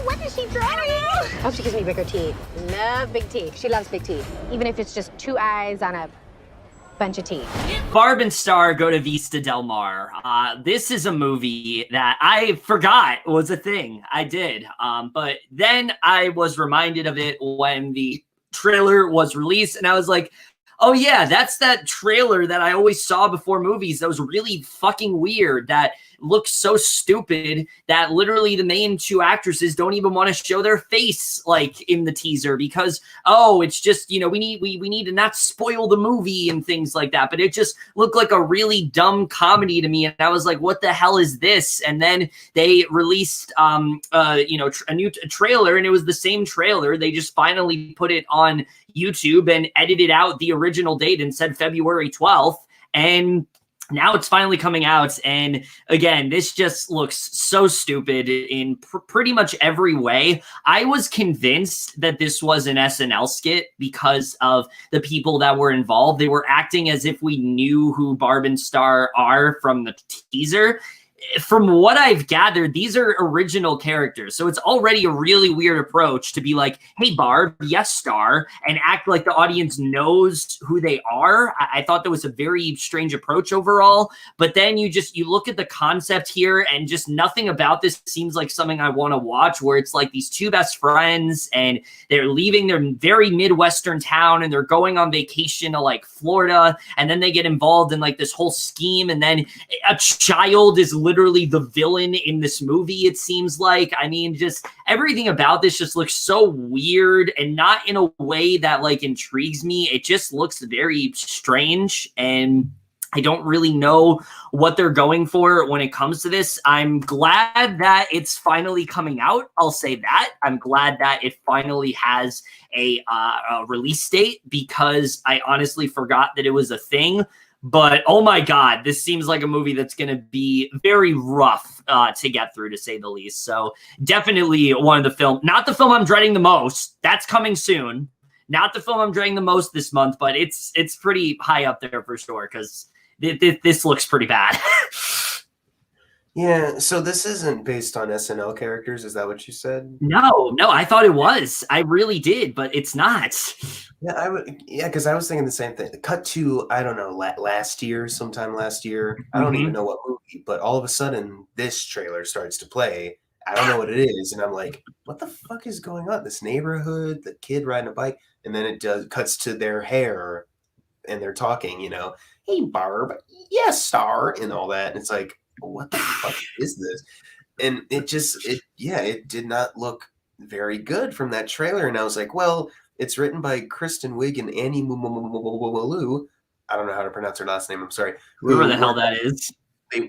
What is she drawing? I hope she gives me bigger teeth. Love big teeth. She loves big teeth. Even if it's just two eyes on a bunch of tea. Barb and Star go to Vista Del Mar. This is a movie that I forgot was a thing. I did. But then I was reminded of it when the trailer was released, and I was like, oh yeah, that's that trailer that I always saw before movies that was really fucking weird, that looks so stupid that literally the main two actresses don't even want to show their face like in the teaser because, oh, it's just, you know, we need to not spoil the movie and things like that. But it just looked like a really dumb comedy to me, and I was like, what the hell is this? And then they released a new trailer, and it was the same trailer. They just finally put it on YouTube and edited out the original date and said February 12th, and now it's finally coming out. And again, this just looks so stupid in pretty much every way. I was convinced that this was an SNL skit because of the people that were involved. They were acting as if we knew who Barb and Star are from the teaser. From what I've gathered, these are original characters. So it's already a really weird approach to be like, hey, Barb, yes, Star, and act like the audience knows who they are. I thought that was a very strange approach overall. But then you look at the concept here, and just nothing about this seems like something I want to watch, where it's like these two best friends and they're leaving their very Midwestern town and they're going on vacation to like Florida. And then they get involved in like this whole scheme. And then a child is literally the villain in this movie, it seems like. I mean, just everything about this just looks so weird, and not in a way that like intrigues me. It just looks very strange, and I don't really know what they're going for when it comes to this. I'm glad that it's finally coming out. I'll say that. I'm glad that it finally has a release date, because I honestly forgot that it was a thing. But oh my God, this seems like a movie that's going to be very rough to get through, to say the least. So definitely one of the not the film I'm dreading the most. That's coming soon. Not the film I'm dreading the most this month, but it's pretty high up there for sure, because this looks pretty bad. Yeah, so this isn't based on SNL characters, is that what you said? No, I thought it was. I really did, but it's not. Yeah, because I was thinking the same thing. Cut to, I don't know, sometime last year. I don't even know what movie, but all of a sudden this trailer starts to play. I don't know what it is, and I'm like, what the fuck is going on? This neighborhood, the kid riding a bike, and then it cuts to their hair, and they're talking, hey, Barb, yes, Star, and all that, and it's like, what the fuck is this? And it did not look very good from that trailer. And I was like, well, it's written by Kristen Wiig and Annie Mouloud. I don't know how to pronounce her last name. I'm sorry. Whoever the hell that is.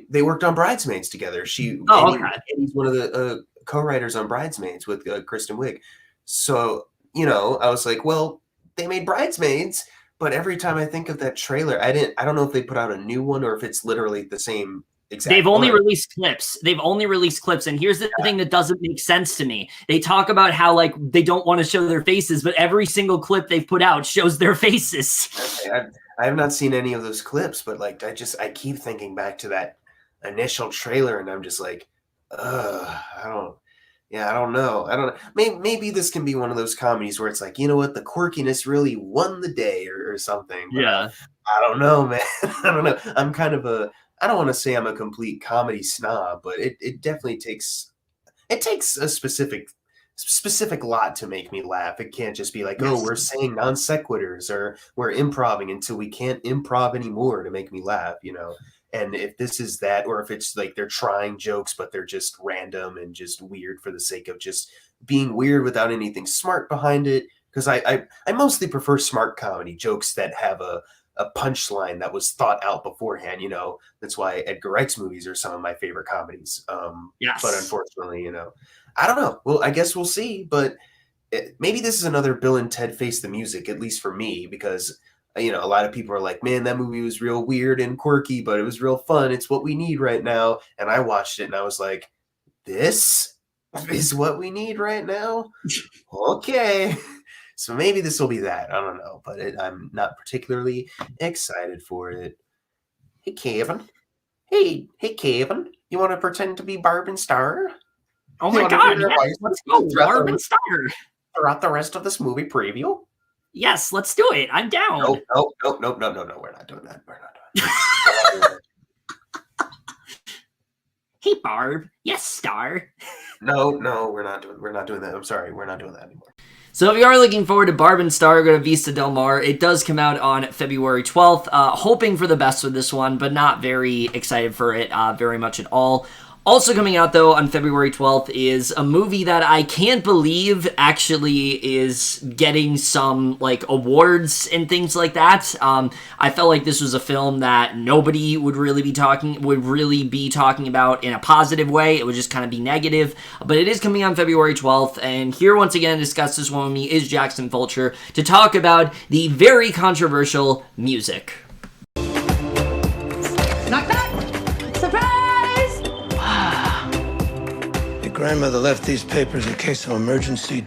They worked on Bridesmaids together. Annie's one of the co-writers on Bridesmaids with Kristen Wiig. So, I was like, well, they made Bridesmaids, but every time I think of that trailer, I don't know if they put out a new one or if it's literally the same. Exactly. They've only released clips. And here's the thing that doesn't make sense to me. They talk about how like they don't want to show their faces, but every single clip they've put out shows their faces. I have not seen any of those clips, but like I keep thinking back to that initial trailer, and I'm just like, I don't know. Maybe this can be one of those comedies where it's like, you know what, the quirkiness really won the day or something. But yeah. I don't know, man. I don't know. I'm kind of I don't want to say I'm a complete comedy snob, but it definitely takes a specific lot to make me laugh. It can't just be like, oh, we're saying non sequiturs or we're improving until we can't improv anymore to make me laugh, And if this is that, or if it's like they're trying jokes, but they're just random and just weird for the sake of just being weird without anything smart behind it. Because I mostly prefer smart comedy jokes that have a punchline that was thought out beforehand. That's why Edgar Wright's movies are some of my favorite comedies. Yes. But unfortunately, I don't know. Well, I guess we'll see. But maybe this is another Bill and Ted Face the Music, at least for me, because a lot of people are like, man, that movie was real weird and quirky, but it was real fun. It's what we need right now. And I watched it and I was like, this is what we need right now? Okay. So maybe this will be that. I don't know, but I'm not particularly excited for it. Hey, Kevin. Hey, Kevin. You want to pretend to be Barb and Star? Oh my God, yes. Let's go, Barb and Star. Throughout the rest of this movie preview? Yes, let's do it. I'm down. Nope. We're not doing that. We're not doing that. Hey, Barb. Yes, Star. No, we're not doing that. I'm sorry, we're not doing that anymore. So if you are looking forward to Barb and Star, go to Vista Del Mar. It does come out on February 12th. Hoping for the best with this one, but not very excited for it very much at all. Also coming out, though, on February 12th is a movie that I can't believe actually is getting some, like, awards and things like that. I felt like this was a film that nobody would really be talking about in a positive way. It would just kind of be negative. But it is coming on February 12th, and here once again to discuss this one with me is Jackson Fulcher to talk about the very controversial music. Knock, knock! Surprise! Your grandmother left these papers in case of emergency.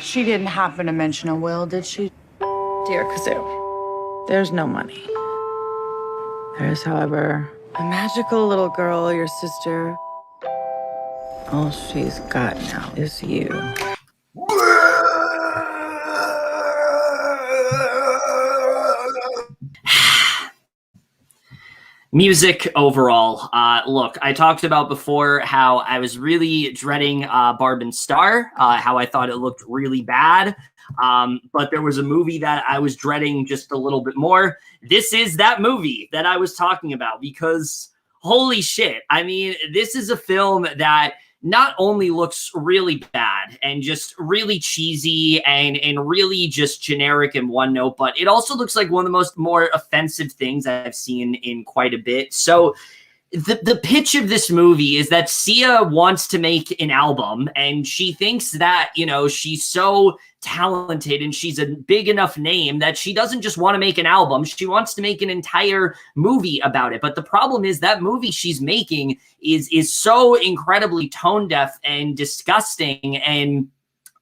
She didn't happen to mention a will, did she? Dear Kazoo, there's no money. There is, however, a magical little girl, your sister. All she's got now is you. Music overall. Look, I talked about before how I was really dreading Barb and Star, how I thought it looked really bad. But there was a movie that I was dreading just a little bit more. This is that movie that I was talking about because holy shit. I mean, this is a film that not only looks really bad and just really cheesy and really just generic in one note, but it also looks like one of the more offensive things I've seen in quite a bit. So the pitch of this movie is that Sia wants to make an album and she thinks that, you know, she's so talented and she's a big enough name that she doesn't just want to make an album. She wants to make an entire movie about it. But the problem is that movie she's making is so incredibly tone deaf and disgusting and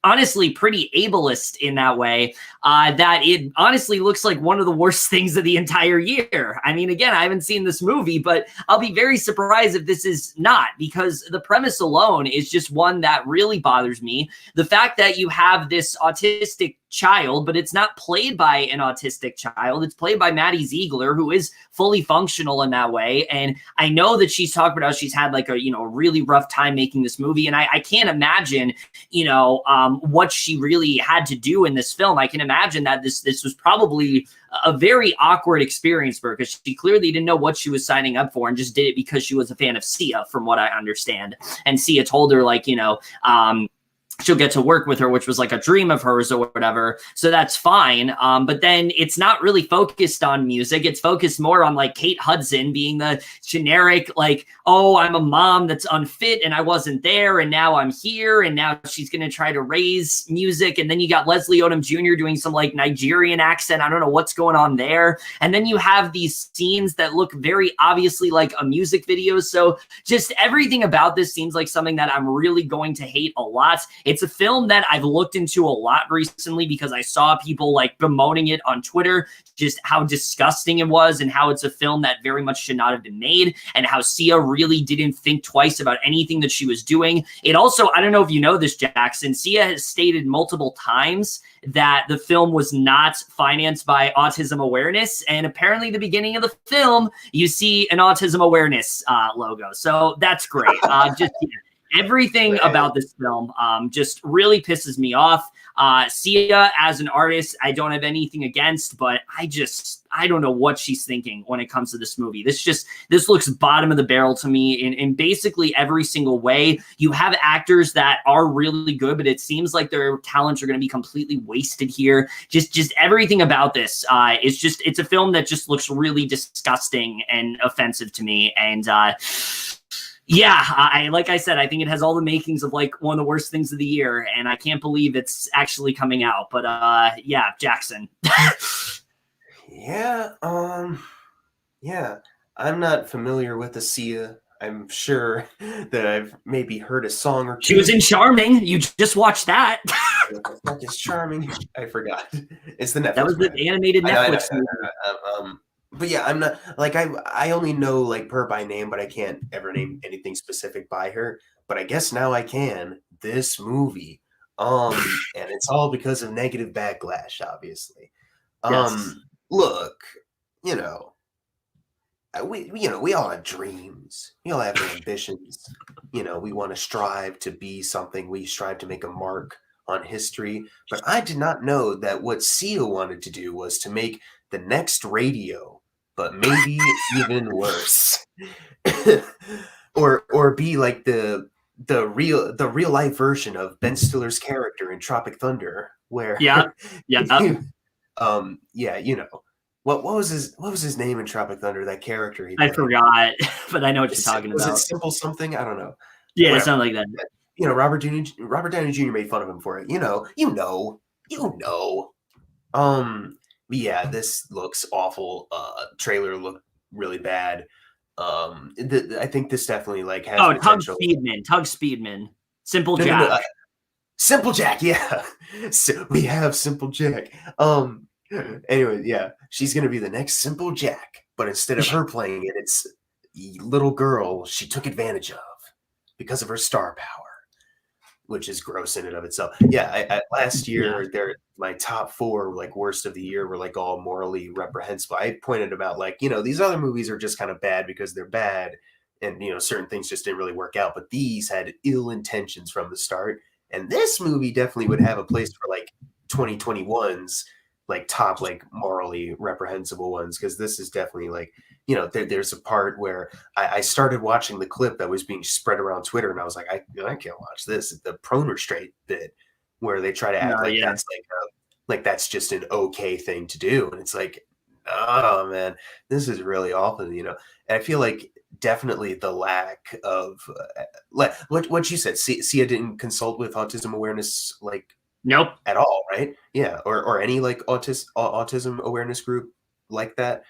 honestly pretty ableist in that way, that it honestly looks like one of the worst things of the entire year. I mean, again, I haven't seen this movie, but I'll be very surprised if this is not, because the premise alone is just one that really bothers me. The fact that you have this autistic child, but it's not played by an autistic child. It's played by Maddie Ziegler, who is fully functional in that way. And I know that she's talked about how she's had like a really rough time making this movie. And I can't imagine, what she really had to do in this film. I can imagine that this was probably a very awkward experience for her because she clearly didn't know what she was signing up for and just did it because she was a fan of Sia, from what I understand. And Sia told her she'll get to work with her, which was like a dream of hers or whatever. So that's fine. But then it's not really focused on music. It's focused more on like Kate Hudson being the generic, like, oh, I'm a mom that's unfit and I wasn't there and now I'm here and now she's going to try to raise music. And then you got Leslie Odom Jr. doing some like Nigerian accent. I don't know what's going on there. And then you have these scenes that look very obviously like a music video. So just everything about this seems like something that I'm really going to hate a lot. It's a film that I've looked into a lot recently because I saw people like bemoaning it on Twitter, just how disgusting it was and how it's a film that very much should not have been made and how Sia really didn't think twice about anything that she was doing. It also, I don't know if you know this, Jackson, Sia has stated multiple times that the film was not financed by autism awareness. And apparently the beginning of the film, you see an autism awareness logo. So that's great. Everything about this film just really pisses me off. Sia as an artist, I don't have anything against, but I don't know what she's thinking when it comes to this movie. This looks bottom of the barrel to me in basically every single way. You have actors that are really good, but it seems like their talents are going to be completely wasted here. Just everything about this it's a film that just looks really disgusting and offensive to me. And yeah, like I said, I think it has all the makings of like one of the worst things of the year, and I can't believe it's actually coming out. But yeah, Jackson. Yeah, I'm not familiar with the Sia. I'm sure that I've maybe heard a song or two. She was in Charming. You just watched that. Not just Charming. I forgot. It's the Netflix. That was the animated Netflix movie. But yeah, I'm not like I only know like her by name, but I can't ever name anything specific by her. But I guess now I can. This movie, And it's all because of negative backlash, obviously. Yes. Look, you know, we all have dreams. We all have ambitions. You know, we want to strive to be something. We strive to make a mark on history. But I did not know that what Sia wanted to do was to make the next Radio, but maybe even worse, or be like the real life version of Ben Stiller's character in Tropic Thunder, where Yeah. yeah, you know. What was his name in Tropic Thunder? That character he I played? forgot, but I know what you're talking Was about. it Simple Something? I don't know. Yeah, Whatever. it sounded like that. You know, Robert Downey Jr. made fun of him for it. You know. But yeah, this looks awful. Trailer looked really bad. I think this definitely like has potential. Tug Speedman, Simple No, Jack. Simple Jack, yeah. So we have Simple Jack. Anyway, yeah, she's gonna be the next Simple Jack, but instead of her playing it, it's a little girl she took advantage of because of her star power, which is gross in and of itself. Yeah, last year, my top 4 like worst of the year were like all morally reprehensible. I pointed about like, you know, these other movies are just kind of bad because they're bad, and you know, certain things just didn't really work out. But these had ill intentions from the start, and this movie definitely would have a place for like 2021's like top like morally reprehensible ones, because this is definitely like, you know, there's a part where I started watching the clip that was being spread around Twitter, and I was like, I can't watch this. The prone restraint bit where they try to act that's like that's just an okay thing to do, and it's like, oh man, this is really awful, you know. And I feel like definitely the lack of like what you said, Sia didn't consult with autism awareness like. Nope. At all, right? Yeah, or any like autism awareness group like that.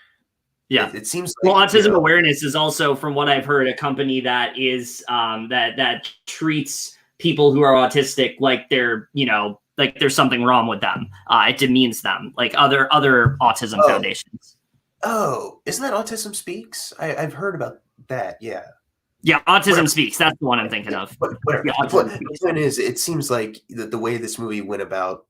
Yeah, it seems like, well, autism awareness is also, from what I've heard, a company that is that treats people who are autistic like they're, you know, like there's something wrong with them. It demeans them, like other autism foundations. Oh, isn't that Autism Speaks? I've heard about that. Yeah. Yeah, Autism Speaks. That's the one I'm thinking of. Whatever. Yeah, The point is, it seems like the way this movie went about,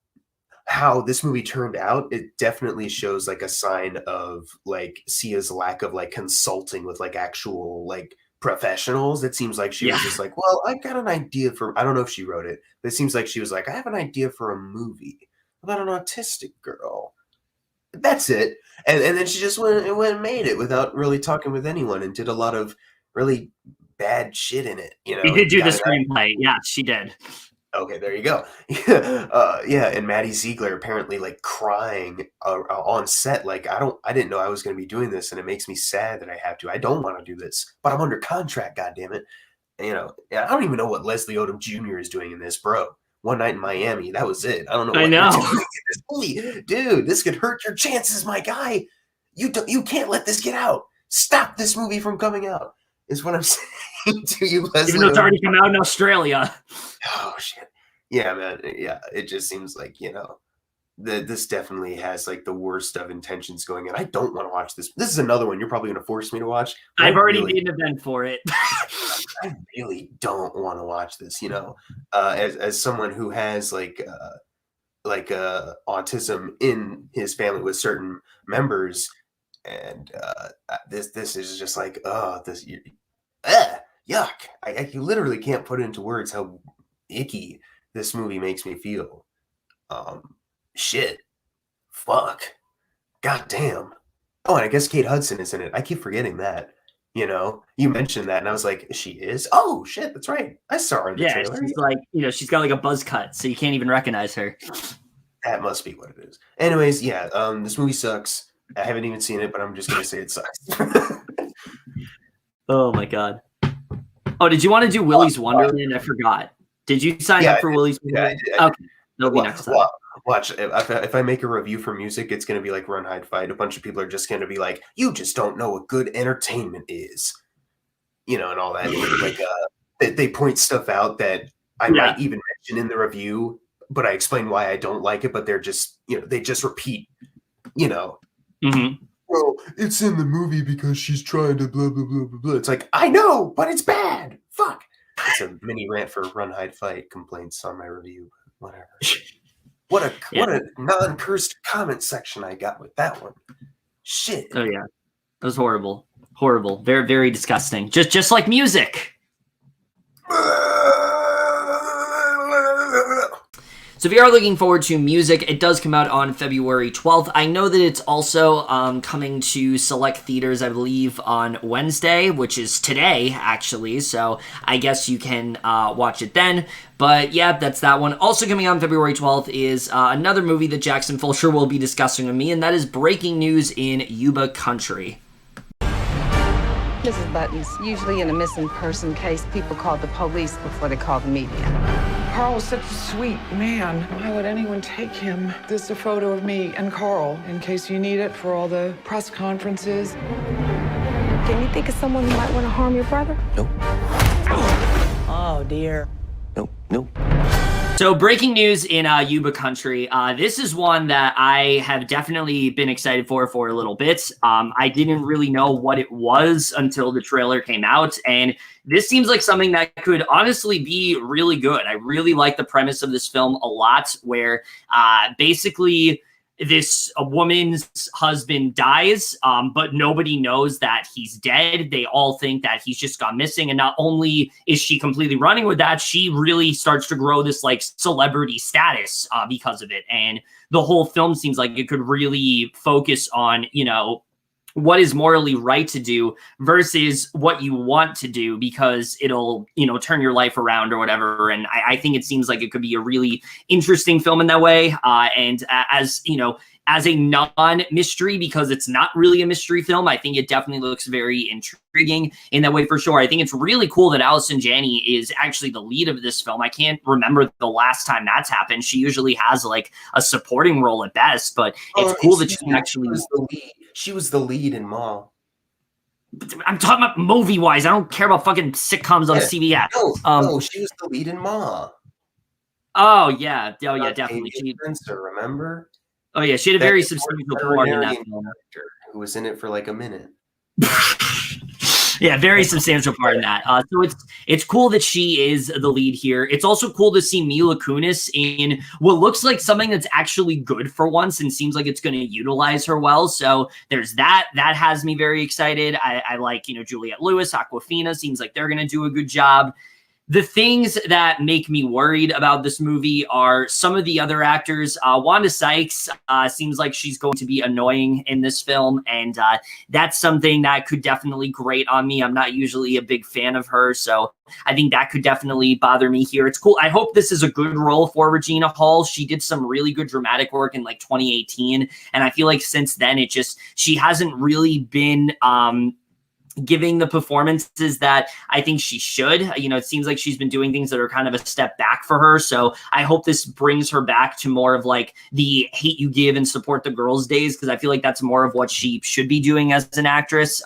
how this movie turned out, it definitely shows like a sign of like Sia's lack of like consulting with like actual like professionals. It seems like she was just like, well, I got an idea for, I don't know if she wrote it, but it seems like she was like, I have an idea for a movie about an autistic girl. That's it. And then she just went and made it without really talking with anyone, and did a lot of really bad shit in it, you know. She did do the screenplay. Yeah, she did. Okay, there you go. Yeah, and Maddie Ziegler apparently like crying on set, like I didn't know I was going to be doing this, and it makes me sad that I have to. I don't want to do this, but I'm under contract. God damn it, you know. I don't even know what Leslie Odom Jr. is doing in this, bro. One Night in Miami, that was it. I don't know. What you're doing in this movie. Dude, this could hurt your chances, my guy. You can't let this get out. Stop this movie from coming out. Is what I'm saying to you, Leslie. Even though it's already come out in Australia. Oh shit. Yeah, man. Yeah, it just seems like, you know, this definitely has like the worst of intentions going in. I don't want to watch this. This is another one you're probably going to force me to watch. I've already made an event for it. I really don't want to watch this, you know, as someone who has like autism in his family with certain members, and this is just like, yuck. I literally can't put into words how icky this movie makes me feel. Shit. Fuck. God damn. Oh, and I guess Kate Hudson is in it. I keep forgetting that. You know, you mentioned that, and I was like, she is? Oh, shit, that's right. I saw her in the trailer. She's like, you know, she's got like a buzz cut, so you can't even recognize her. That must be what it is. Anyways, yeah, this movie sucks. I haven't even seen it, but I'm just going to say it sucks. Oh, my God. Oh, did you want to do Willy's Wonderland? I forgot. Did you sign up for Willy's Wonderland? Yeah, I did. Okay, that'll be next time. Watch, if I make a review for music, it's going to be like Run, Hide, Fight. A bunch of people are just going to be like, you just don't know what good entertainment is. You know, and all that. Like, they point stuff out that I might even mention in the review, but I explain why I don't like it, but they're just, you know, they just repeat, you know. Mm-hmm. Well, it's in the movie because she's trying to blah, blah, blah, blah, blah. It's like, I know, but it's bad. Fuck. It's a mini rant for Run, Hide, Fight complaints on my review. Whatever. What a non-cursed comment section I got with that one. Shit. Oh yeah, that was horrible, very very disgusting. Just like music. So if you are looking forward to music, it does come out on February 12th. I know that it's also coming to select theaters, I believe, on Wednesday, which is today, actually. So I guess you can watch it then. But yeah, that's that one. Also coming out on February 12th is another movie that Jackson Fulcher will be discussing with me, and that is Breaking News in Yuba Country. Mrs. Buttons, usually in a missing person case, people call the police before they call the media. Carl's such a sweet man. Why would anyone take him? This is a photo of me and Carl, in case you need it for all the press conferences. Can you think of someone who might want to harm your brother? Nope. Oh, dear. Nope. So breaking news in Yuba Country. This is one that I have definitely been excited for a little bit. I didn't really know what it was until the trailer came out, and this seems like something that could honestly be really good. I really like the premise of this film a lot, where basically a woman's husband dies, but nobody knows that he's dead. They all think that he's just gone missing. And not only is she completely running with that, she really starts to grow this like celebrity status because of it. And the whole film seems like it could really focus on, what is morally right to do versus what you want to do, because it'll, turn your life around or whatever. And I think it seems like it could be a really interesting film in that way. And as a non-mystery, because it's not really a mystery film, I think it definitely looks very intriguing in that way for sure. I think it's really cool that Allison Janney is actually the lead of this film. I can't remember the last time that's happened. She usually has like a supporting role at best, but it's cool that she actually was the lead. She was the lead in Ma. I'm talking about movie-wise. I don't care about fucking sitcoms on CBS. No, she was the lead in Ma. Oh yeah, definitely. Spencer, remember? Oh yeah, she had a very substantial part in that film. Who was in it for like a minute. Yeah, very substantial part in that. So it's cool that she is the lead here. It's also cool to see Mila Kunis in what looks like something that's actually good for once and seems like it's going to utilize her well. So there's that. That has me very excited. I like, Juliette Lewis, Awkwafina, seems like they're going to do a good job. The things that make me worried about this movie are some of the other actors. Wanda Sykes seems like she's going to be annoying in this film, and that's something that could definitely grate on me. I'm not usually a big fan of her, so I think that could definitely bother me here. It's cool. I hope this is a good role for Regina Hall. She did some really good dramatic work in like 2018, and I feel like since then she hasn't really been giving the performances that I think she should. It seems like she's been doing things that are kind of a step back for her. So I hope this brings her back to more of like the hate you give and support the girls days, because I feel like that's more of what she should be doing as an actress.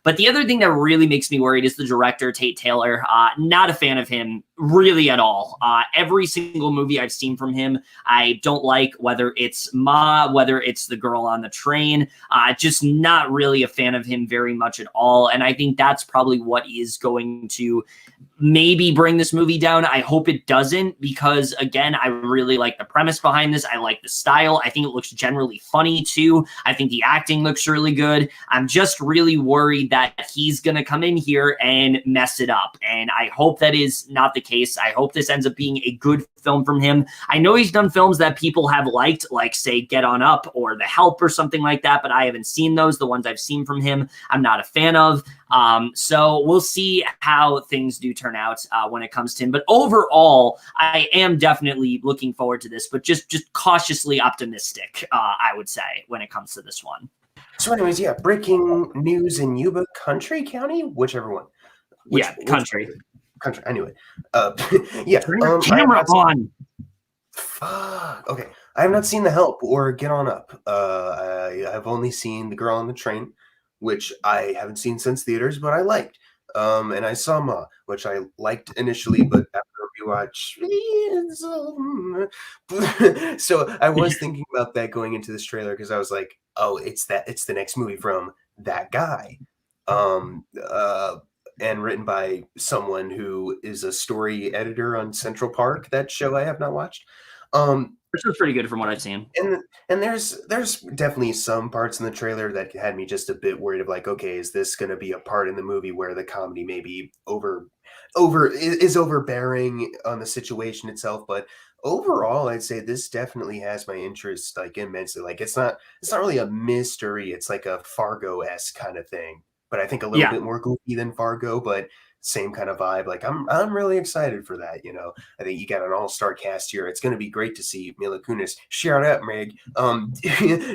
But the other thing that really makes me worried is the director, Tate Taylor. Not a fan of him really at all. Every single movie I've seen from him, I don't like, whether it's Ma, whether it's The Girl on the Train. Just not really a fan of him very much at all. And I think that's probably what is going to maybe bring this movie down. I hope it doesn't, because again, I really like the premise behind this. I like the style. I think it looks generally funny too. I think the acting looks really good. I'm just really worried that he's going to come in here and mess it up. And I hope that is not the case. I hope this ends up being a good film from him. I know he's done films that people have liked, like say Get On Up or The Help or something like that, but I haven't seen those. The ones I've seen from him, I'm not a fan of. So we'll see how things do turn out when it comes to him. But overall, I am definitely looking forward to this, but just cautiously optimistic, I would say, when it comes to this one. So anyways, yeah, breaking news in Yuba Country County, whichever one. Country. Country. Anyway, yeah. Turn your camera on. Fuck. Okay, I have not seen The Help or Get On Up. I've only seen The Girl on the Train, which I haven't seen since theaters, but I liked. And I saw Ma, which I liked initially, but after a rewatch, so I was thinking about that going into this trailer, because I was like, oh, it's the next movie from that guy. And written by someone who is a story editor on Central Park, that show I have not watched. This was pretty good from what I've seen. And there's definitely some parts in the trailer that had me just a bit worried of like, okay, is this going to be a part in the movie where the comedy maybe is overbearing on the situation itself? But overall, I'd say this definitely has my interest like immensely. Like it's not really a mystery. It's like a Fargo-esque kind of thing, but I think a little bit more goofy than Fargo, but same kind of vibe. Like I'm really excited for that. You know, I think you got an all-star cast here. It's going to be great to see Mila Kunis. Shout out, Meg.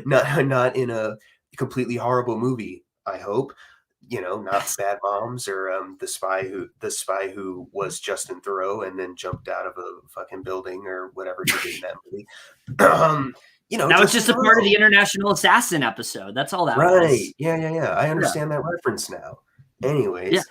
Not in a completely horrible movie. I hope. You know, not Bad Moms or the spy who was Justin Theroux and then jumped out of a fucking building or whatever he did in that movie. You know, that was just a part of the International Assassin episode. That's all that was. Right. Yeah. I understand that reference now. Anyways.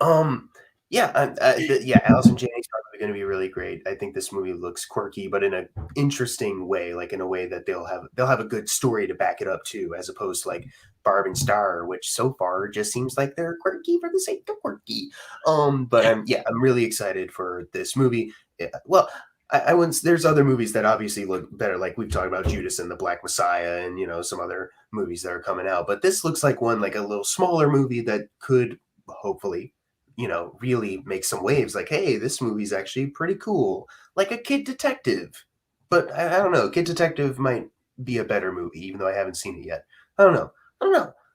Allison Janney's probably going to be really great. I think this movie looks quirky, but in an interesting way, like in a way that they'll have a good story to back it up too, as opposed to like Barb and Star, which so far just seems like they're quirky for the sake of quirky. But I'm really excited for this movie. Yeah, well, I wouldn't. There's other movies that obviously look better, like we've talked about Judas and the Black Messiah, and you know some other movies that are coming out. But this looks like one like a little smaller movie that could hopefully, you know, really make some waves. Like, hey, this movie's actually pretty cool, like a Kid Detective. But I don't know. Kid Detective might be a better movie, even though I haven't seen it yet. I don't know.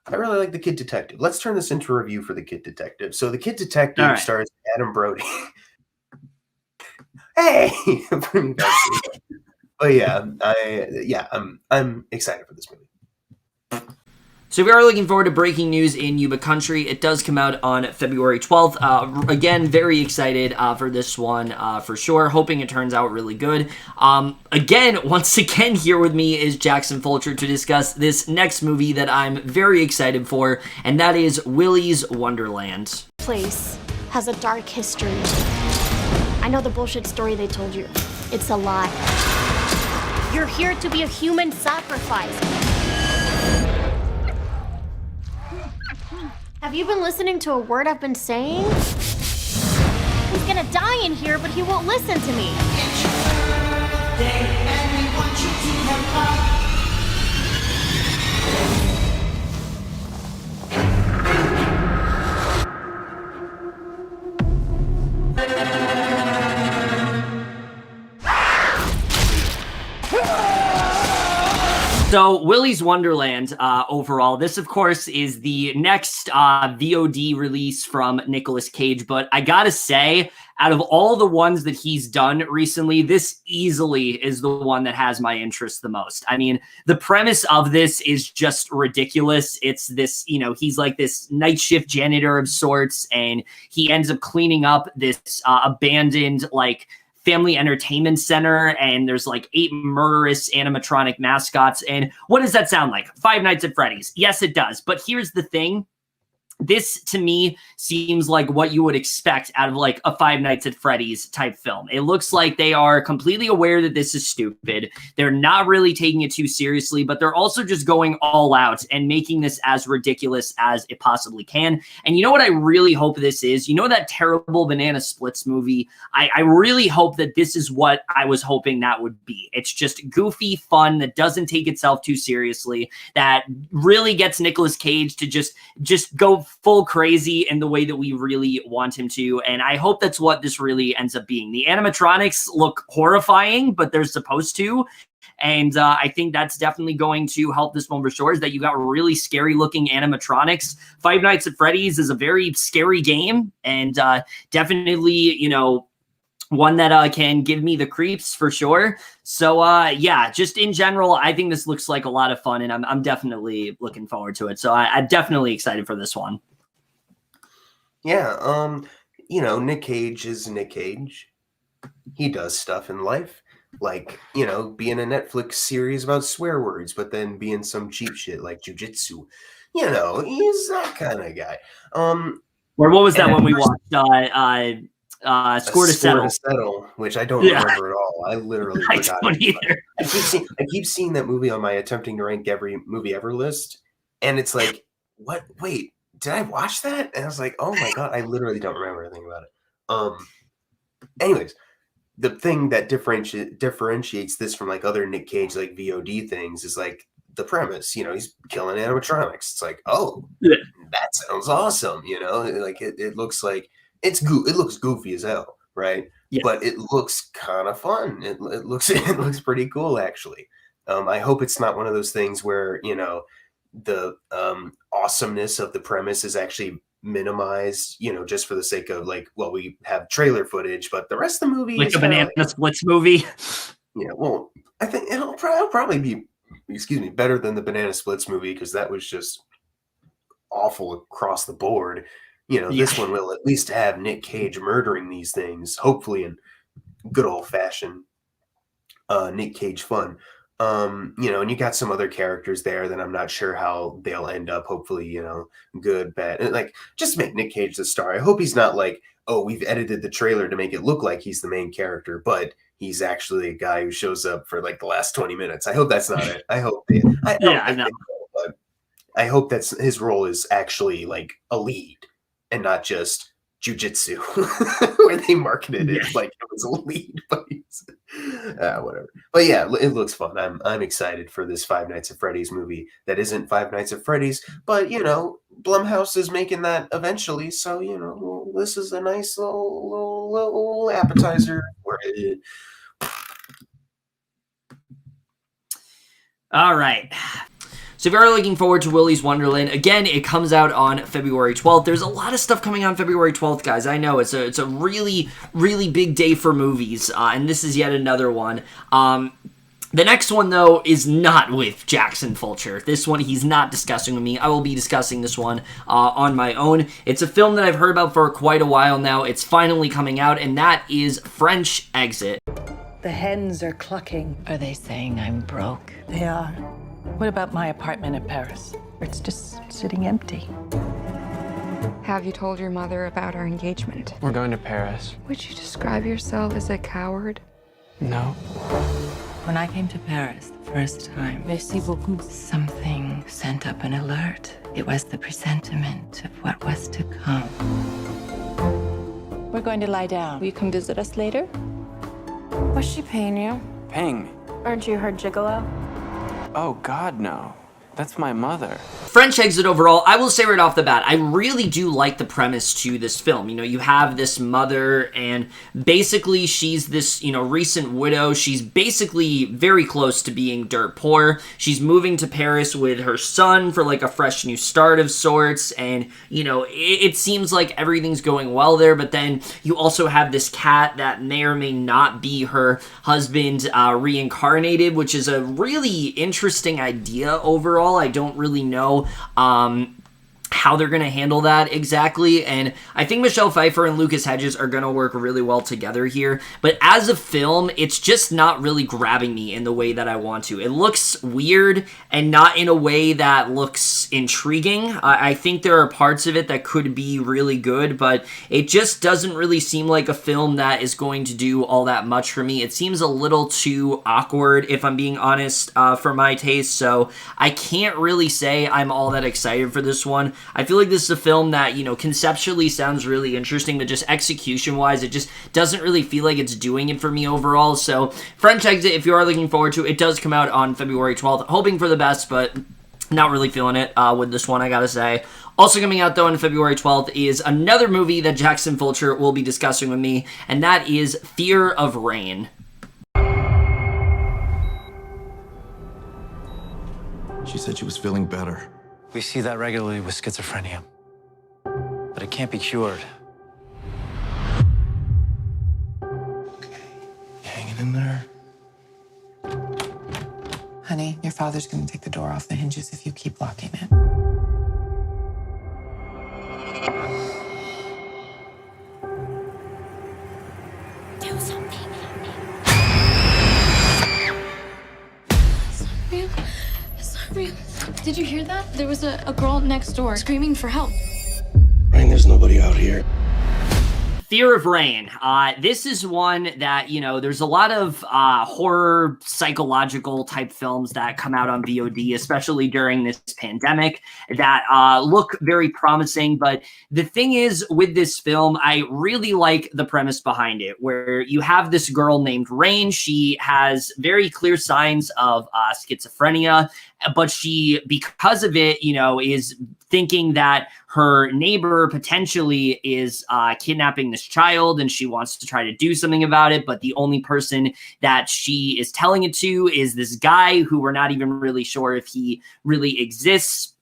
I really like the Kid Detective. Let's turn this into a review for the Kid Detective. So the Kid Detective stars Adam Brody. Hey, but I'm excited for this movie. So we are looking forward to breaking news in Yuba Country. It does come out on February 12th. Again, very excited for this one for sure. Hoping it turns out really good. Once again, here with me is Jackson Fulcher to discuss this next movie that I'm very excited for, and that is Willy's Wonderland. Place has a dark history. I know the bullshit story they told you. It's a lie. You're here to be a human sacrifice. Have you been listening to a word I've been saying? He's gonna die in here, but he won't listen to me. So, Willy's Wonderland, overall, this, of course, is the next VOD release from Nicolas Cage, but I gotta say, out of all the ones that he's done recently, this easily is the one that has my interest the most. I mean, the premise of this is just ridiculous. It's this, you know, he's like this night shift janitor of sorts, and he ends up cleaning up this abandoned, like, family entertainment center, and there's like 8 murderous animatronic mascots. And what does that sound like? Five Nights at Freddy's. Yes, it does. But here's the thing. This, to me, seems like what you would expect out of like a Five Nights at Freddy's type film. It looks like they are completely aware that this is stupid. They're not really taking it too seriously, but they're also just going all out and making this as ridiculous as it possibly can. And you know what I really hope this is? You know that terrible Banana Splits movie? I really hope that this is what I was hoping that would be. It's just goofy fun that doesn't take itself too seriously, that really gets Nicolas Cage to just go full crazy in the way that we really want him to. And I hope that's what this really ends up being. The animatronics look horrifying, but they're supposed to. And I think that's definitely going to help this one for sure, is that you got really scary looking animatronics. Five Nights at Freddy's is a very scary game, and definitely, you know, one that can give me the creeps for sure. So yeah, just in general, I think this looks like a lot of fun, and I'm definitely looking forward to it. So I'm definitely excited for this one. Yeah, you know, Nick Cage is Nick Cage. He does stuff in life, like, you know, be in a Netflix series about swear words, but then be in some cheap shit like jujitsu. You know, he's that kind of guy. Or what was that one we watched? Score to Settle, which I don't remember at all. I literally forgot. Don't either. I keep seeing that movie on my attempting to rank every movie ever list, and it's like, what? Wait, did I watch that? And I was like, oh my god, I literally don't remember anything about it. Anyways, the thing that differentiates this from like other Nick Cage like VOD things is like the premise. You know, he's killing animatronics. It's like, oh, Yeah. that sounds awesome. You know, like it looks like it looks goofy as hell, right? Yeah. But it looks kind of fun. It looks pretty cool actually. I hope it's not one of those things where, you know, the awesomeness of the premise is actually minimized, you know, just for the sake of like, well, we have trailer footage, but the rest of the movie Like is a Banana Splits movie. Yeah, well, I think it'll probably be, better than the Banana Splits movie, because that was just awful across the board. You know, this one will at least have Nick Cage murdering these things, hopefully in good old fashioned Nick Cage fun. You know, and you got some other characters there that I'm not sure how they'll end up. Hopefully, you know, good, bad, and like just make Nick Cage the star. I hope he's not like, oh, we've edited the trailer to make it look like he's the main character, but he's actually a guy who shows up for like the last 20 minutes. I hope that's not it. I hope I hope that's his role is actually like a lead and not just jujitsu, where they marketed it like it was a lead, but whatever. But yeah, it looks fun. I'm excited for this Five Nights at Freddy's movie that isn't Five Nights at Freddy's, but you know, Blumhouse is making that eventually, so you know, this is a nice little appetizer for it. All right. So if you are looking forward to Willy's Wonderland, again, it comes out on February 12th. There's a lot of stuff coming on February 12th, guys. I know it's a really, really big day for movies, and this is yet another one. The next one, though, is not with Jackson Fulcher. This one he's not discussing with me. I will be discussing this one on my own. It's a film that I've heard about for quite a while now. It's finally coming out, and that is French Exit. The hens are clucking. Are they saying I'm broke? They are. What about my apartment in Paris? It's just sitting empty. Have you told your mother about our engagement? We're going to Paris. Would you describe yourself as a coward? No. When I came to Paris the first time, merci beaucoup, something sent up an alert. It was the presentiment of what was to come. We're going to lie down. Will you come visit us later? Was she paying you? Paying me? Aren't you her gigolo? Oh, God, no. That's my mother. French Exit overall, I will say right off the bat, I really do like the premise to this film. You know, you have this mother, and basically she's this, you know, recent widow. She's basically very close to being dirt poor. She's moving to Paris with her son for like a fresh new start of sorts, and, you know, it seems like everything's going well there, but then you also have this cat that may or may not be her husband reincarnated, which is a really interesting idea overall. I don't really know how they're going to handle that exactly, and I think Michelle Pfeiffer and Lucas Hedges are going to work really well together here, but as a film, it's just not really grabbing me in the way that I want to. It looks weird, and not in a way that looks intriguing. I think there are parts of it that could be really good, but it just doesn't really seem like a film that is going to do all that much for me. It seems a little too awkward, if I'm being honest, for my taste, so I can't really say I'm all that excited for this one. I feel like this is a film that, you know, conceptually sounds really interesting, but just execution-wise, it just doesn't really feel like it's doing it for me overall. So, French Exit, if you are looking forward to it, it does come out on February 12th. Hoping for the best, but not really feeling it with this one, I gotta say. Also coming out, though, on February 12th is another movie that Jackson Fulcher will be discussing with me, and that is Fear of Rain. She said she was feeling better. We see that regularly with schizophrenia, but it can't be cured. Okay, hanging in there. Honey, your father's gonna take the door off the hinges if you keep locking it. Do something. It's not real. Did you hear that? There was a girl next door screaming for help. Rain, there's nobody out here. Fear of Rain. This is one that, there's a lot of horror, psychological type films that come out on VOD, especially during this pandemic, that look very promising. But the thing is, with this film, I really like the premise behind it, where you have this girl named Rain. She has very clear signs of schizophrenia, but she, because of it, is thinking that her neighbor potentially is kidnapping this child, and she wants to try to do something about it. But the only person that she is telling it to is this guy who we're not even really sure if he really exists.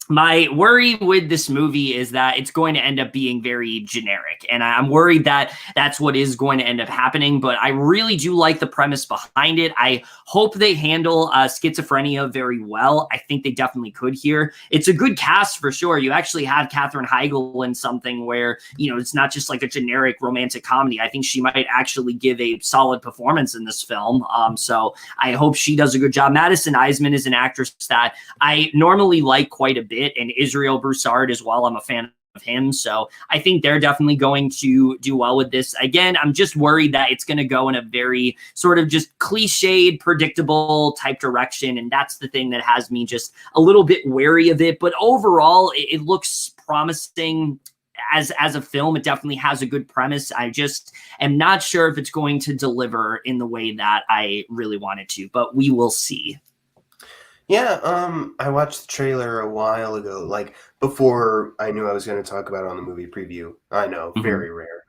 My worry with this movie is that it's going to end up being very generic, and I'm worried that that's what is going to end up happening, but I really do like the premise behind it. I hope they handle schizophrenia very well. I think they definitely could here. It's a good cast for sure. You actually have Katherine Heigl in something where, it's not just like a generic romantic comedy. I think she might actually give a solid performance in this film, so I hope she does a good job. Madison Eisman is an actress that I normally like quite a bit, and Israel Broussard as well. I'm a fan of him, so I think they're definitely going to do well with this. Again, I'm just worried that it's going to go in a very sort of just cliched, predictable type direction, and that's the thing that has me just a little bit wary of it. But overall, it looks promising. As a film, it definitely has a good premise. I just am not sure if it's going to deliver in the way that I really want it to, but we will see. Yeah, I watched the trailer a while ago, like before I knew I was going to talk about it on the movie preview. I know, very rare.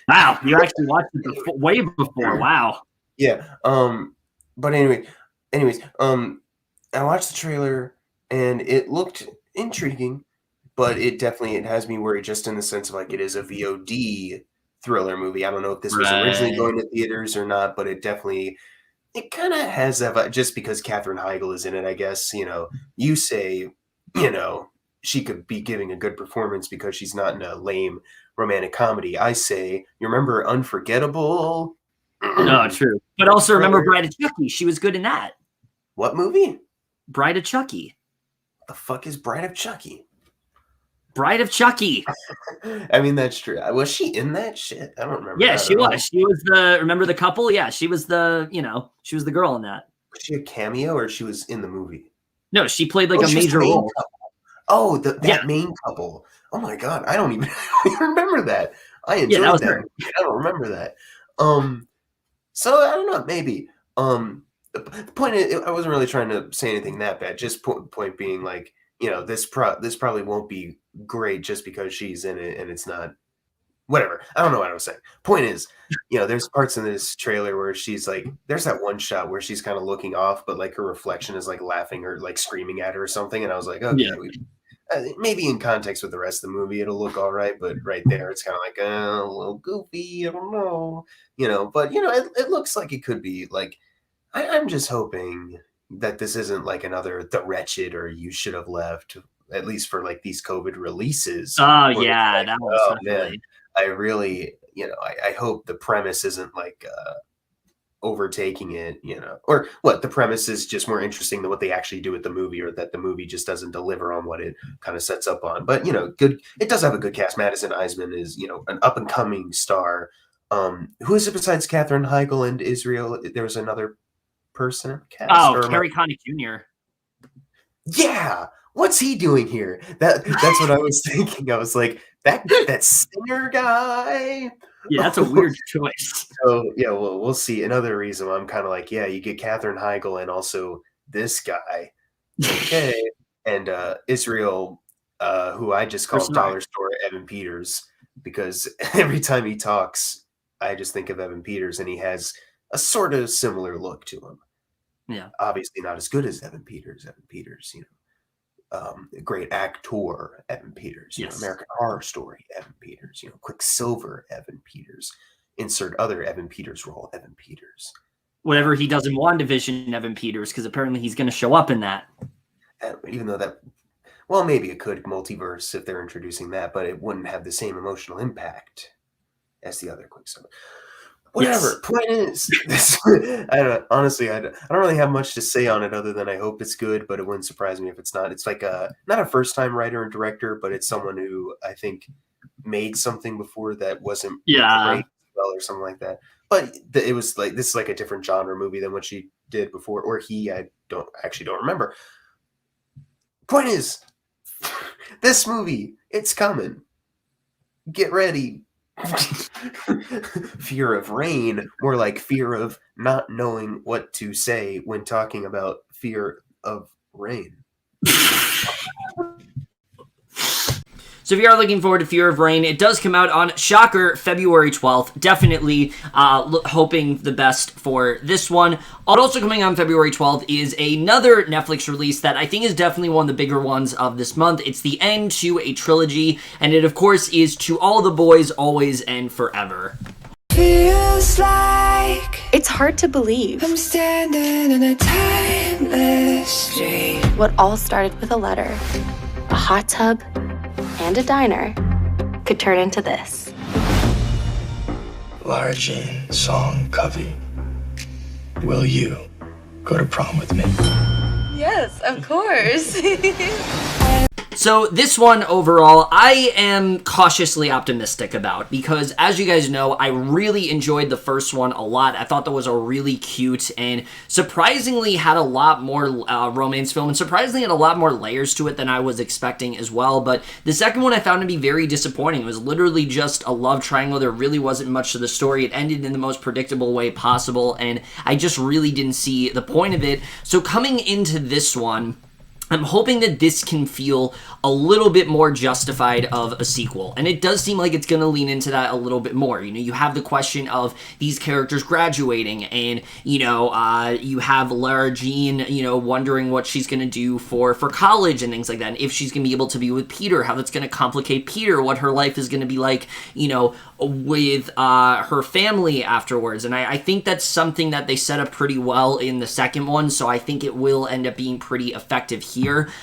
Wow, you actually watched it way before. Wow. Yeah. But anyways, I watched the trailer and it looked intriguing, but it has me worried just in the sense of like it is a VOD thriller movie. I don't know if this was originally going to theaters or not, but it kind of has that vibe just because Katherine Heigl is in it, I guess. You say, she could be giving a good performance because she's not in a lame romantic comedy. I say, you remember Unforgettable? No, true. But also remember Bride of Chucky. She was good in that. What movie? Bride of Chucky. What the fuck is Bride of Chucky? Bride of Chucky. I mean, that's true. Was she in that shit? I don't remember. Yeah, she was. She was remember the couple? Yeah, she was she was the girl in that. Was she a cameo or she was in the movie? No, she played like a major role. Oh, that main couple. Oh my God. I don't even remember that. I enjoyed that. I don't remember that. So I don't know, maybe. The point is, I wasn't really trying to say anything that bad. Just point being like, this probably won't be great just because she's in it and it's not whatever. I don't know what I was saying. Point is, there's parts in this trailer where she's like, there's that one shot where she's kind of looking off, but like her reflection is like laughing or like screaming at her or something. And I was like, okay, maybe in context with the rest of the movie, it'll look all right. But right there, it's kind of like a little goofy. I don't know, but it looks like it could be like, I'm just hoping that this isn't like another The Wretched or You Should Have Left, at least for like these COVID releases. Oh yeah, like, that was man, I really, I hope the premise isn't like overtaking it, or what the premise is just more interesting than what they actually do with the movie, or that the movie just doesn't deliver on what it kind of sets up on. But good. It does have a good cast. Madison Eisman is an up and coming star. Who is it besides Katherine Heigl and Israel? There was another person cast. Oh, Kerry Connick Jr. Yeah, what's he doing here? That's what I was thinking. I was like, that singer guy. Yeah, that's a weird choice. So yeah, well, we'll see. Another reason I'm kind of like, yeah, you get Katherine Heigl and also this guy, okay, and Israel, who I just call Dollar Store Evan Peters, because every time he talks, I just think of Evan Peters, and he has a sort of similar look to him. Yeah, obviously not as good as Evan Peters. Evan Peters, a great actor, Evan Peters. American Horror Story, Evan Peters. Quicksilver, Evan Peters. Insert other Evan Peters role, Evan Peters. Whatever he does in WandaVision, Evan Peters, because apparently he's going to show up in that. Even though that, well, maybe it could multiverse if they're introducing that, but it wouldn't have the same emotional impact as the other Quicksilver. Whatever. Yes. Point is, honestly, I don't really have much to say on it other than I hope it's good, but it wouldn't surprise me if it's not. It's like not a first-time writer and director, but it's someone who I think made something before that wasn't Yeah. great well or something like that. But it was like, this is like a different genre movie than what she did before, or I don't remember. Point is, this movie, it's coming. Get ready. Fear of rain, more like fear of not knowing what to say when talking about fear of rain. So if you are looking forward to Fear of Rain, it does come out on, shocker, February 12th. Definitely hoping the best for this one. Also coming on February 12th is another Netflix release that I think is definitely one of the bigger ones of this month. It's the end to a trilogy, and it, of course, is To All the Boys, Always and Forever. Feels like it's hard to believe I'm standing in a timeless street. What all started with a letter, a hot tub, and a diner could turn into this. Largin Song Covey, will you go to prom with me? Yes, of course. So this one overall, I am cautiously optimistic about, because as you guys know, I really enjoyed the first one a lot. I thought that was a really cute and surprisingly had a lot more romance film, and surprisingly had a lot more layers to it than I was expecting as well. But the second one I found to be very disappointing. It was literally just a love triangle. There really wasn't much to the story. It ended in the most predictable way possible, and I just really didn't see the point of it. So coming into this one, I'm hoping that this can feel a little bit more justified of a sequel, and it does seem like it's going to lean into that a little bit more. You know, you have the question of these characters graduating, and, you know, you have Lara Jean, you know, wondering what she's going to do for college and things like that, and if she's going to be able to be with Peter, how that's going to complicate Peter, what her life is going to be like, you know, with her family afterwards. And I think that's something that they set up pretty well in the second one, so I think it will end up being pretty effective here.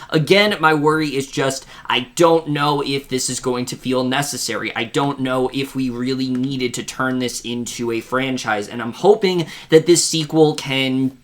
Again, my worry is just, I don't know if this is going to feel necessary. I don't know if we really needed to turn this into a franchise, and I'm hoping that this sequel can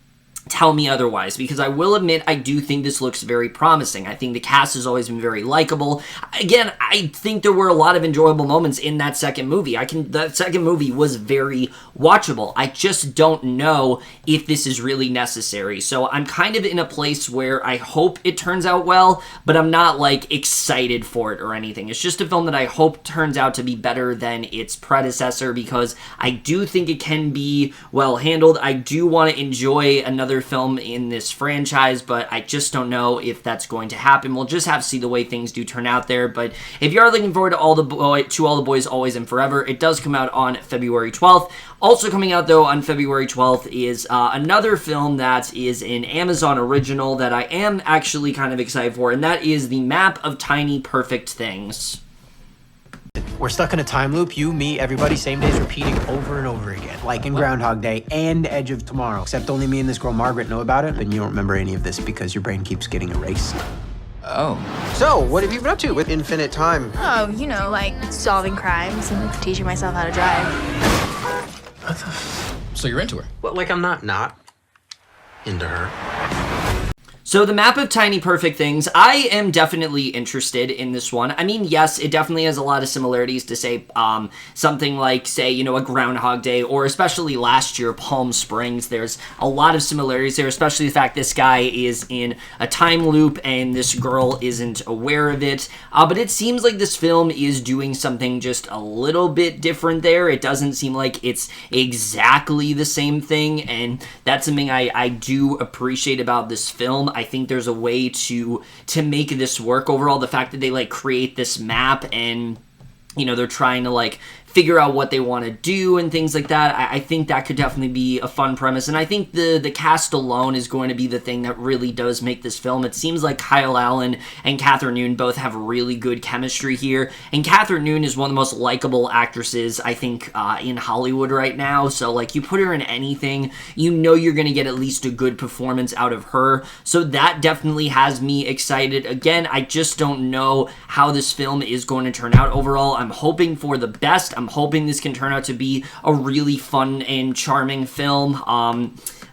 tell me otherwise, because I will admit I do think this looks very promising. I think the cast has always been very likable. Again, I think there were a lot of enjoyable moments in that second movie. That second movie was very watchable. I just don't know if this is really necessary. So I'm kind of in a place where I hope it turns out well, but I'm not like excited for it or anything. It's just a film that I hope turns out to be better than its predecessor, because I do think it can be well handled. I do want to enjoy another film in this franchise, but I just don't know if that's going to happen. We'll just have to see the way things do turn out there. But if you are looking forward to All the Boys, Always and Forever, it does come out on February 12th. Also coming out, though, on February 12th is another film that is an Amazon original that I am actually kind of excited for, and that is The Map of Tiny Perfect Things. We're stuck in a time loop, you, me, everybody, same days repeating over and over again. Like in Groundhog Day and Edge of Tomorrow. Except only me and this girl Margaret know about it, and you don't remember any of this because your brain keeps getting erased. Oh. So, what have you been up to with infinite time? Oh, you know, like solving crimes and teaching myself how to drive. What the So you're into her? Well, like I'm not into her. So The Map of Tiny Perfect Things, I am definitely interested in this one. I mean, yes, it definitely has a lot of similarities to, say, something like, say, you know, a Groundhog Day, or especially last year, Palm Springs. There's a lot of similarities there, especially the fact this guy is in a time loop and this girl isn't aware of it. But it seems like this film is doing something just a little bit different there. It doesn't seem like it's exactly the same thing, and that's something I do appreciate about this film. I think there's a way to make this work overall. The fact that they like create this map and, you know, they're trying to like figure out what they want to do and things like that. I think that could definitely be a fun premise, and I think the cast alone is going to be the thing that really does make this film. It seems like Kyle Allen and Catherine Noon both have really good chemistry here, and Catherine Noon is one of the most likable actresses, I think, in Hollywood right now, so like you put her in anything, you know you're going to get at least a good performance out of her, so that definitely has me excited. Again, I just don't know how this film is going to turn out overall. I'm hoping for the best. I'm hoping this can turn out to be a really fun and charming film.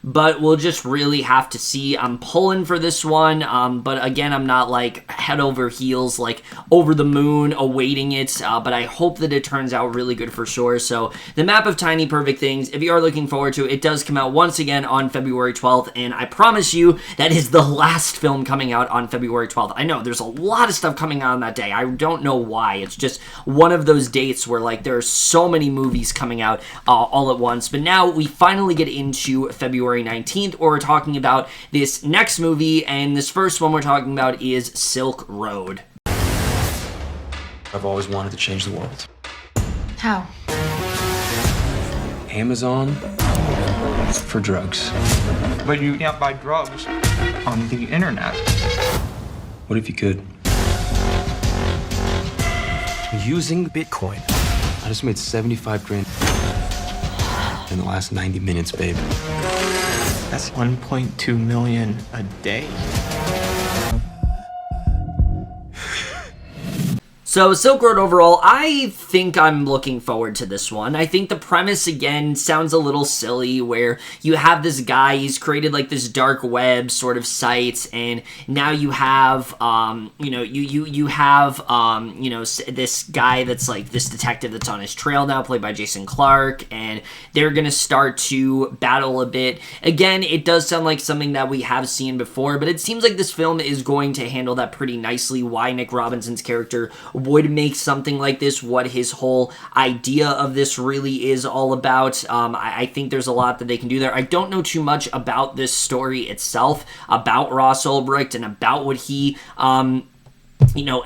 But we'll just really have to see. I'm pulling for this one, but again, I'm not like head over heels, like over the moon awaiting it, but I hope that it turns out really good for sure. So the Map of Tiny Perfect Things, if you are looking forward to it, it does come out once again on February 12th, and I promise you that is the last film coming out on February 12th. I know there's a lot of stuff coming out on that day. I don't know why. It's just one of those dates where like there are so many movies coming out all at once, but now we finally get into February 19th, or we're talking about this next movie, and this first one we're talking about is Silk Road. I've always wanted to change the world. How? Amazon for drugs. But you can't buy drugs on the internet. What if you could? Using Bitcoin. I just made 75 grand in the last 90 minutes, babe. That's 1.2 million a day. So Silk Road overall, I think I'm looking forward to this one. I think the premise, again, sounds a little silly, where you have this guy, he's created like this dark web sort of site, and now you have, this guy that's like this detective that's on his trail now, played by Jason Clarke, and they're gonna start to battle a bit. Again, it does sound like something that we have seen before, but it seems like this film is going to handle that pretty nicely, why Nick Robinson's character would make something like this, what his whole idea of this really is all about. I think there's a lot that they can do there. I don't know too much about this story itself, about Ross Ulbricht and about what he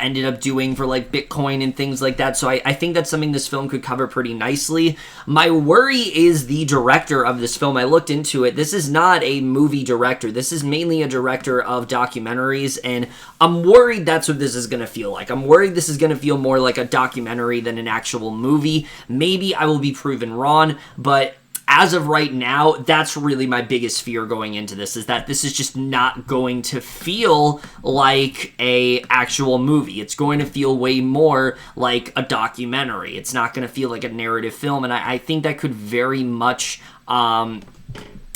ended up doing for like Bitcoin and things like that. So I think that's something this film could cover pretty nicely. My worry is the director of this film. I looked into it. This is not a movie director. This is mainly a director of documentaries, and I'm worried that's what this is going to feel like. I'm worried this is going to feel more like a documentary than an actual movie. Maybe I will be proven wrong, but as of right now, that's really my biggest fear going into this, is that this is just not going to feel like a actual movie. It's going to feel way more like a documentary. It's not going to feel like a narrative film, and I think that could very much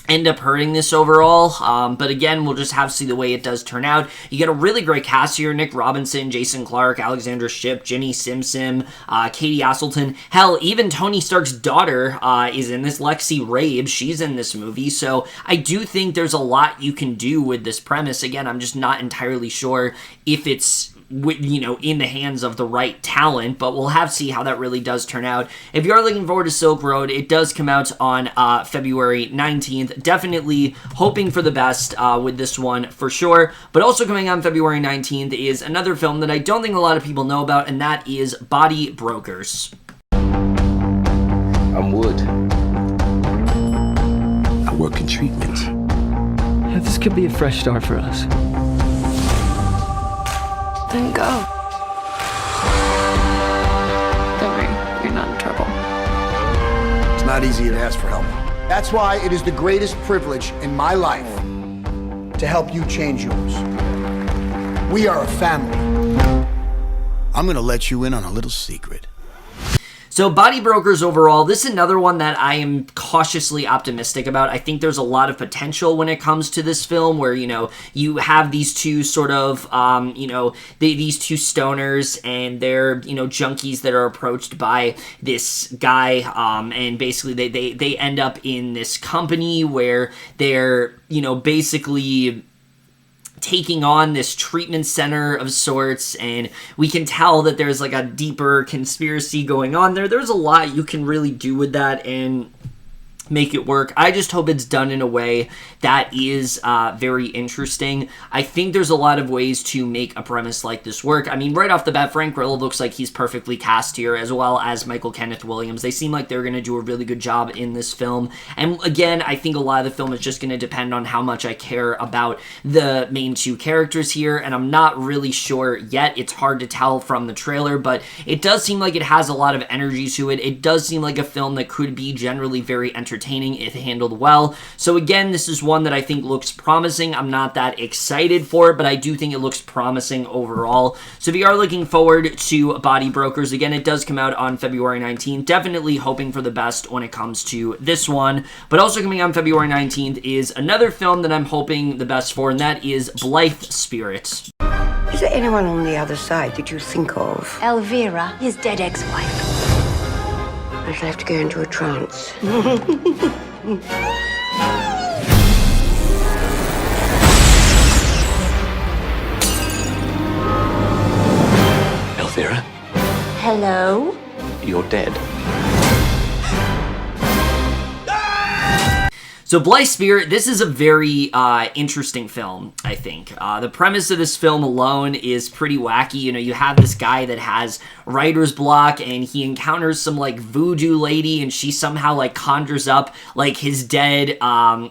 end up hurting this overall, but again, we'll just have to see the way it does turn out. You get a really great cast here: Nick Robinson, Jason Clarke, Alexandra Shipp, Jimmy Simpson, Katie Aselton. Hell, even Tony Stark's daughter is in this. Lexi Rabe, she's in this movie. So I do think there's a lot you can do with this premise. Again, I'm just not entirely sure if it's in the hands of the right talent, but we'll have to see how that really does turn out. If you are looking forward to Silk Road, it does come out on February 19th. Definitely hoping for the best with this one for sure. But also coming on February 19th is another film that I don't think a lot of people know about, and that is Body Brokers. I'm Wood. I work in treatment. Yeah, this could be a fresh start for us. Then go. Don't worry, you're not in trouble. It's not easy to ask for help. That's why it is the greatest privilege in my life to help you change yours. We are a family. I'm gonna let you in on a little secret. So Body Brokers overall, this is another one that I am cautiously optimistic about. I think there's a lot of potential when it comes to this film, where, you have these two sort of, these two stoners, and they're, junkies that are approached by this guy, and basically they end up in this company where they're, basically taking on this treatment center of sorts, and we can tell that there's like a deeper conspiracy going on there. There's a lot you can really do with that and make it work. I just hope it's done in a way that is very interesting. I think there's a lot of ways to make a premise like this work. I mean, right off the bat, Frank Grillo looks like he's perfectly cast here, as well as Michael Kenneth Williams. They seem like they're going to do a really good job in this film. And again, I think a lot of the film is just going to depend on how much I care about the main two characters here, and I'm not really sure yet. It's hard to tell from the trailer, but it does seem like it has a lot of energy to it. It does seem like a film that could be generally very entertaining. entertaining if handled well. So again, this is one that I think looks promising. I'm not that excited for it, but I do think it looks promising overall. So if you are looking forward to Body Brokers, again, it does come out on February 19th. Definitely hoping for the best when it comes to this one. But also coming on February 19th is another film that I'm hoping the best for, and that is Blythe Spirit. Is there anyone on the other side that you think of? Elvira, his dead ex-wife. I shall have to go into a trance. Elvira, Hello? you're dead. So Blythe Spirit, this is a very interesting film, I think. The premise of this film alone is pretty wacky. You know, you have this guy that has writer's block, and he encounters some, like, voodoo lady, and she somehow, like, conjures up, like, his dead,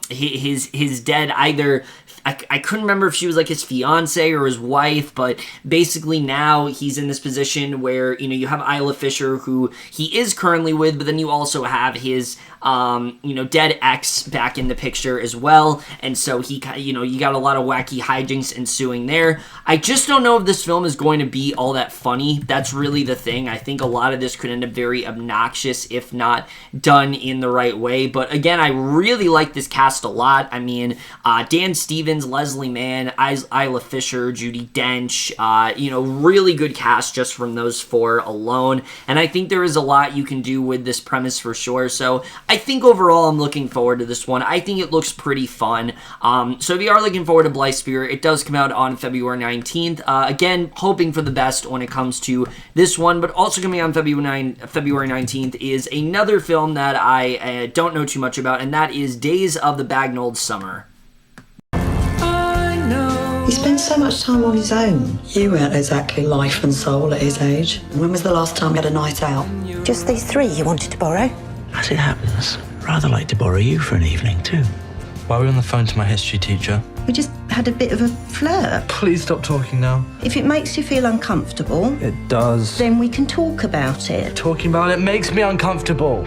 his dead either... I couldn't remember if she was like his fiance or his wife, but basically now he's in this position where, you know, you have Isla Fisher, who he is currently with, but then you also have his, you know, dead ex back in the picture as well. And so he, you know, you got a lot of wacky hijinks ensuing there. I just don't know if this film is going to be all that funny. That's really the thing. I think a lot of this could end up very obnoxious if not done in the right way. But again, I really like this cast a lot. I mean, Dan Stevens, Leslie Mann, Isla Fisher, Judi Dench, you know, really good cast just from those four alone. And I think there is a lot you can do with this premise for sure. So I think overall I'm looking forward to this one. I think it looks pretty fun. So if you are looking forward to Blythe Spirit, it does come out on February 19th. Again, hoping for the best when it comes to this one, but also coming on February 19th is another film that I don't know too much about, and that is Days of the Bagnalled Summer. He spends so much time on his own. You weren't exactly life and soul at his age. When was the last time you had a night out? Just these three you wanted to borrow? As it happens, rather like to borrow you for an evening too. While we were on the phone to my history teacher. We just had a bit of a flirt. Please stop talking now. If it makes you feel uncomfortable, It does. then we can talk about it. Talking about it makes me uncomfortable.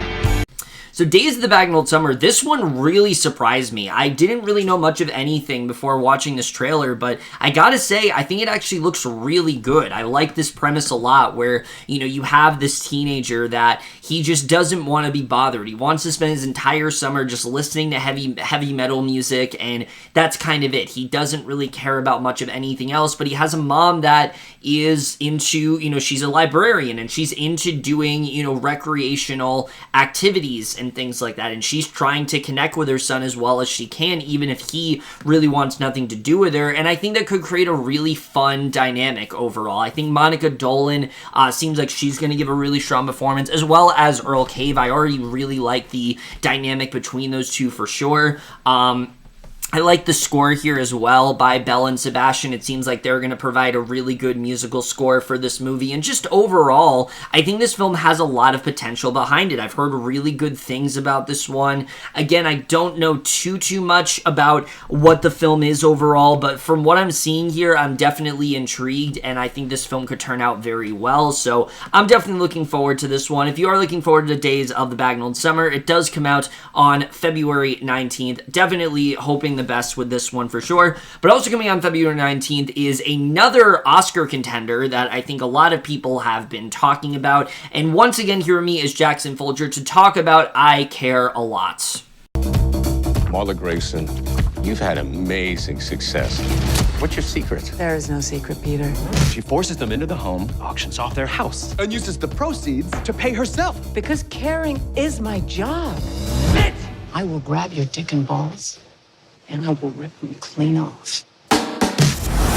So Days of the Bagnalled Summer, this one really surprised me. I didn't really know much of anything before watching this trailer, but I gotta say, I think it actually looks really good. I like this premise a lot where, you know, you have this teenager that he just doesn't want to be bothered. He wants to spend his entire summer just listening to heavy metal music, and that's kind of it. He doesn't really care about much of anything else, but he has a mom that is into, you know, she's a librarian, and she's into doing, you know, recreational activities and things like that, and she's trying to connect with her son as well as she can, even if he really wants nothing to do with her, and I think that could create a really fun dynamic overall. I think Monica Dolan seems like she's going to give a really strong performance, as well as Earl Cave. I already really like the dynamic between those two for sure. I like the score here as well by Bell and Sebastian. It seems like they're going to provide a really good musical score for this movie. And just overall, I think this film has a lot of potential behind it. I've heard really good things about this one. Again, I don't know too much about what the film is overall, but from what I'm seeing here, I'm definitely intrigued, and I think this film could turn out very well. So I'm definitely looking forward to this one. If you are looking forward to Days of the Bagnalled Summer, it does come out on February 19th. Definitely hoping the best with this one for sure. But also coming on February 19th is another Oscar contender that I think a lot of people have been talking about. And once again, here with me is Jackson Fulcher to talk about I Care a Lot. Marla Grayson, you've had amazing success. What's your secret? There is no secret, Peter. She forces them into the home, auctions off their house, and uses the proceeds to pay herself. Because caring is my job. I will grab your dick and balls, and I will rip them clean off.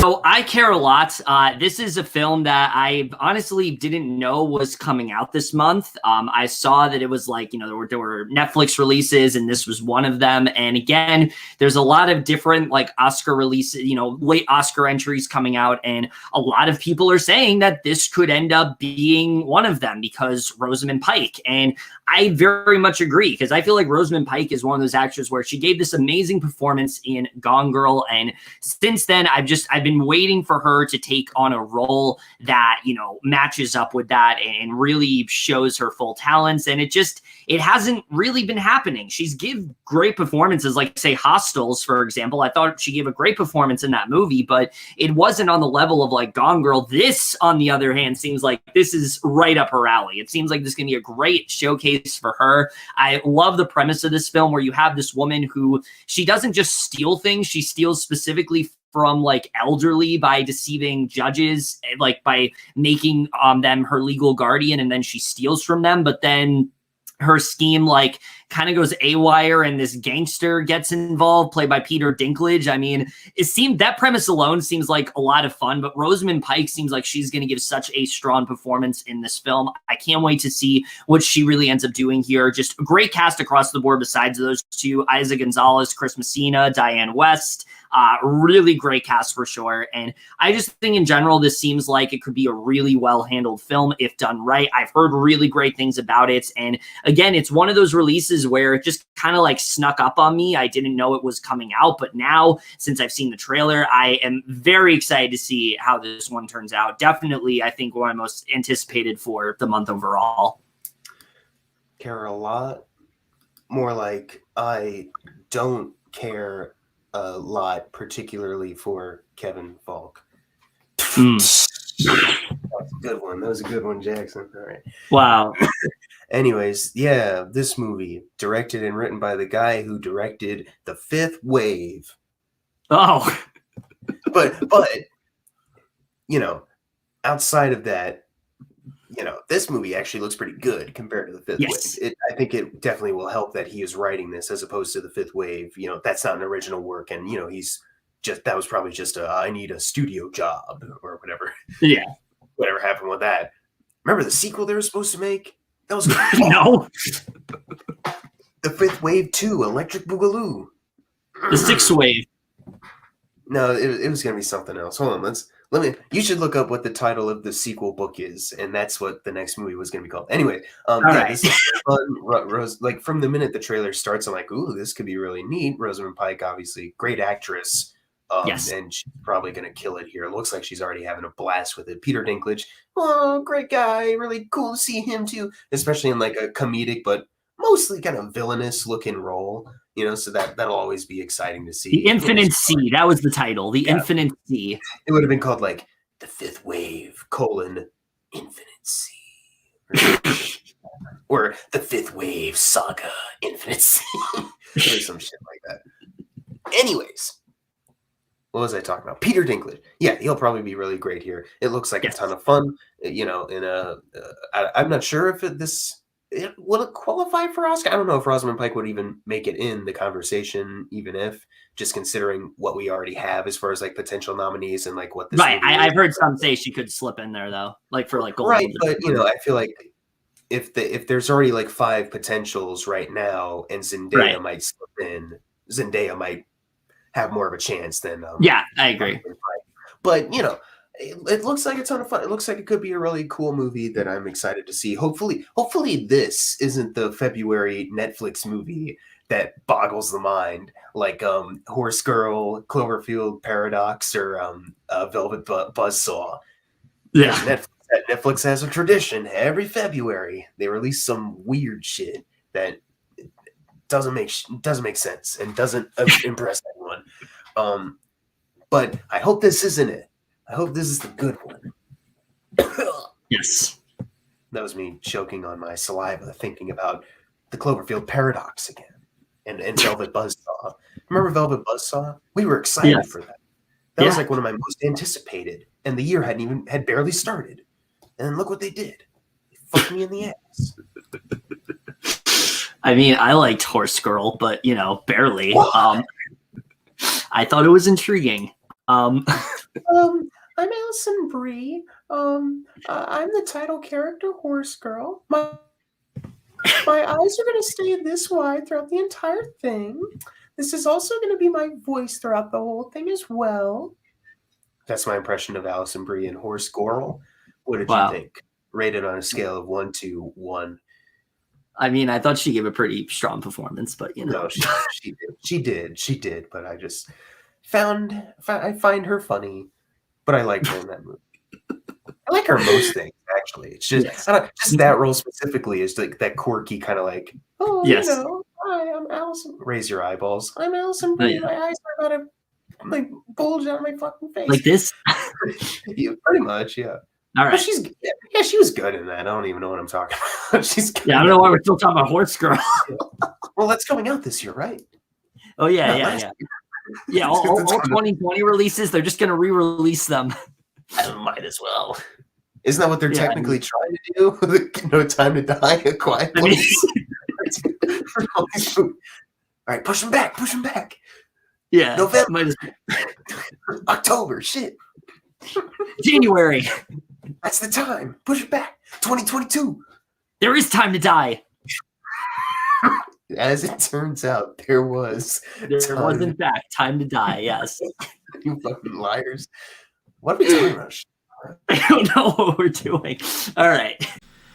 So I Care a Lot. This is a film that I honestly didn't know was coming out this month. I saw that it was like, you know, there were Netflix releases, and this was one of them. And again, there's a lot of different like Oscar releases, you know, late Oscar entries coming out, and a lot of people are saying that this could end up being one of them because Rosamund Pike. And I very much agree, because I feel like Rosamund Pike is one of those actors where she gave this amazing performance in Gone Girl, and since then I've been been waiting for her to take on a role that, you know, matches up with that and really shows her full talents. And it hasn't really been happening. She's give great performances, like say Hostels, for example. I thought she gave a great performance in that movie, but it wasn't on the level of like Gone Girl. This, on the other hand, seems like this is right up her alley. It seems like this can be a great showcase for her. I love the premise of this film where you have this woman who, she doesn't just steal things, she steals specifically from like elderly by deceiving judges, like by making them her legal guardian, and then she steals from them. But then her scheme like kind of goes awire and this gangster gets involved, played by Peter Dinklage. I mean, that premise alone seems like a lot of fun, but Rosamund Pike seems like she's going to give such a strong performance in this film. I can't wait to see what she really ends up doing here. Just a great cast across the board besides those two: Isa Gonzalez, Chris Messina, Diane West. Really great cast for sure. And I just think in general, this seems like it could be a really well-handled film if done right. I've heard really great things about it. And again, it's one of those releases where it just kind of like snuck up on me. I didn't know it was coming out, but now since I've seen the trailer, I am very excited to see how this one turns out. Definitely, I think one of the most anticipated for the month overall. Care a lot more like I don't care a lot, particularly for Kevin Falk. That's a good one. That was a good one, Jackson. All right. Wow. Anyways, yeah, this movie, directed and written by the guy who directed The Fifth Wave. Oh. But you know, outside of that, you know, this movie actually looks pretty good compared to The Fifth Wave. I think it definitely will help that he is writing this as opposed to The Fifth Wave. You know, that's not an original work, and you know, that was probably just I need a studio job or whatever. Yeah. Whatever happened with that. Remember the sequel they were supposed to make? That was no. The Fifth Wave 2, Electric Boogaloo. The Sixth Wave. No, it was gonna be something else. Hold on, you should look up what the title of the sequel book is, and that's what the next movie was going to be called. Anyway, this is fun. Like from the minute the trailer starts, I'm like, ooh, this could be really neat. Rosamund Pike, obviously, great actress. And she's probably going to kill it here. It looks like she's already having a blast with it. Peter Dinklage, oh, great guy. Really cool to see him too, especially in like a comedic, but mostly kind of villainous looking role. You know, so that'll always be exciting to see. The Infinite Sea. That was the title. The Infinite Sea. It would have been called like The Fifth Wave, Infinite Sea. Or The Fifth Wave Saga, Infinite Sea. Or some shit like that. Anyways, what was I talking about? Peter Dinklage. Yeah, he'll probably be really great here. It looks like a ton of fun. You know, I'm not sure if will it qualify for Oscar? I don't know if Rosamund Pike would even make it in the conversation, even if, just considering what we already have as far as like potential nominees and like what this. Right, I've heard some say she could slip in there though, like for like gold. Right, but you know, I feel like if there's already like 5 potentials right now, and Zendaya might slip in, Zendaya might have more of a chance than. Yeah, I agree. But you know. It looks like a ton of fun. It looks like it could be a really cool movie that I'm excited to see. Hopefully this isn't the February Netflix movie that boggles the mind, like Horse Girl, Cloverfield Paradox, or Velvet Buzzsaw. Yeah, Netflix has a tradition. Every February they release some weird shit that doesn't make sense and doesn't impress anyone. But I hope this isn't it. I hope this is the good one. Yes. That was me choking on my saliva, thinking about the Cloverfield Paradox again, and Velvet Buzzsaw. Remember Velvet Buzzsaw? We were excited for that. That was like one of my most anticipated, and the year had barely started. And look what they did. They fucked me in the ass. I mean, I liked Horse Girl, but you know, barely. I thought it was intriguing. I'm Allison Brie. I'm the title character, Horse Girl. My eyes are going to stay this wide throughout the entire thing. This is also going to be my voice throughout the whole thing as well. That's my impression of Allison Brie and Horse Girl. What did you think? Rated on a scale of 1 to 1. I mean, I thought she gave a pretty strong performance, but you know, no, she did. But I just I find her funny. but I like her in that movie. I like her in most things, actually. It's just just that role specifically is like that quirky kind of like, oh, Yes. you know, hi, I'm Allison. Raise your eyeballs. I'm Allison Brie. My eyes are about to like bulge out of my fucking face. Like this? Yeah, pretty much, yeah. All right. But she was good in that. I don't even know what I'm talking about. She's good. Yeah, I don't know why we're still talking about Horse Girl. Well, that's coming out this year, right? Oh, yeah. Yeah, all 2020 releases, they're just going to re-release them. I might as well. Isn't that what they're technically trying to do? No Time to Die, A Quiet Place. All right, push them back. Yeah. November. October, shit. January. That's the time. Push it back. 2022. There is time to die. As it turns out, there was. There was, in fact, time to die, yes. You fucking liars. What are we talking about? I don't know what we're doing. All right.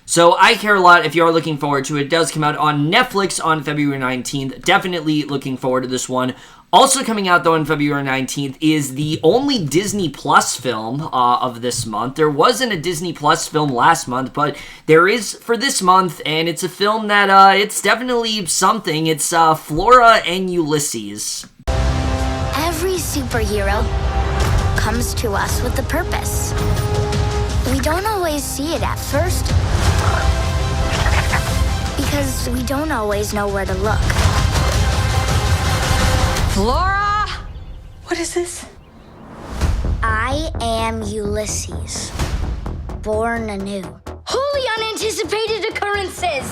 So I Care a Lot, if you are looking forward to it, it does come out on Netflix on February 19th. Definitely looking forward to this one. Also coming out, though, on February 19th is the only Disney Plus film of this month. There wasn't a Disney Plus film last month, but there is for this month, and it's a film that it's definitely something. It's Flora and Ulysses. Every superhero comes to us with a purpose. We don't always see it at first because we don't always know where to look. Flora! What is this? I am Ulysses, born anew. Wholly unanticipated occurrences!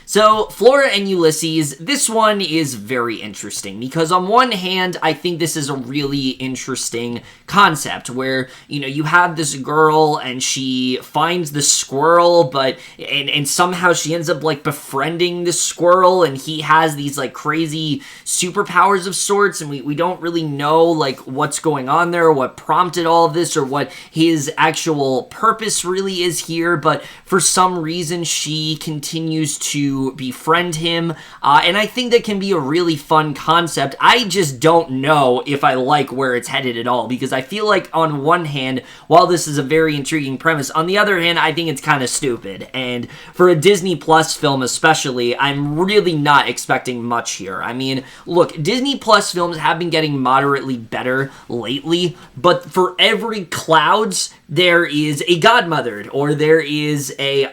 So, Flora and Ulysses, this one is very interesting because on one hand, I think this is a really interesting concept where, you know, you have this girl and she finds the squirrel, but, and somehow she ends up, like, befriending the squirrel and he has these, like, crazy superpowers of sorts and we don't really know, like, what's going on there or what prompted all of this or what his actual purpose really is here, but for some reason she continues to befriend him, and I think that can be a really fun concept. I just don't know if I like where it's headed at all, because I feel like on one hand, while this is a very intriguing premise, on the other hand, I think it's kind of stupid, and for a Disney Plus film especially, I'm really not expecting much here. I mean, look, Disney Plus films have been getting moderately better lately, but for every Clouds, there is a Godmothered, or there is a,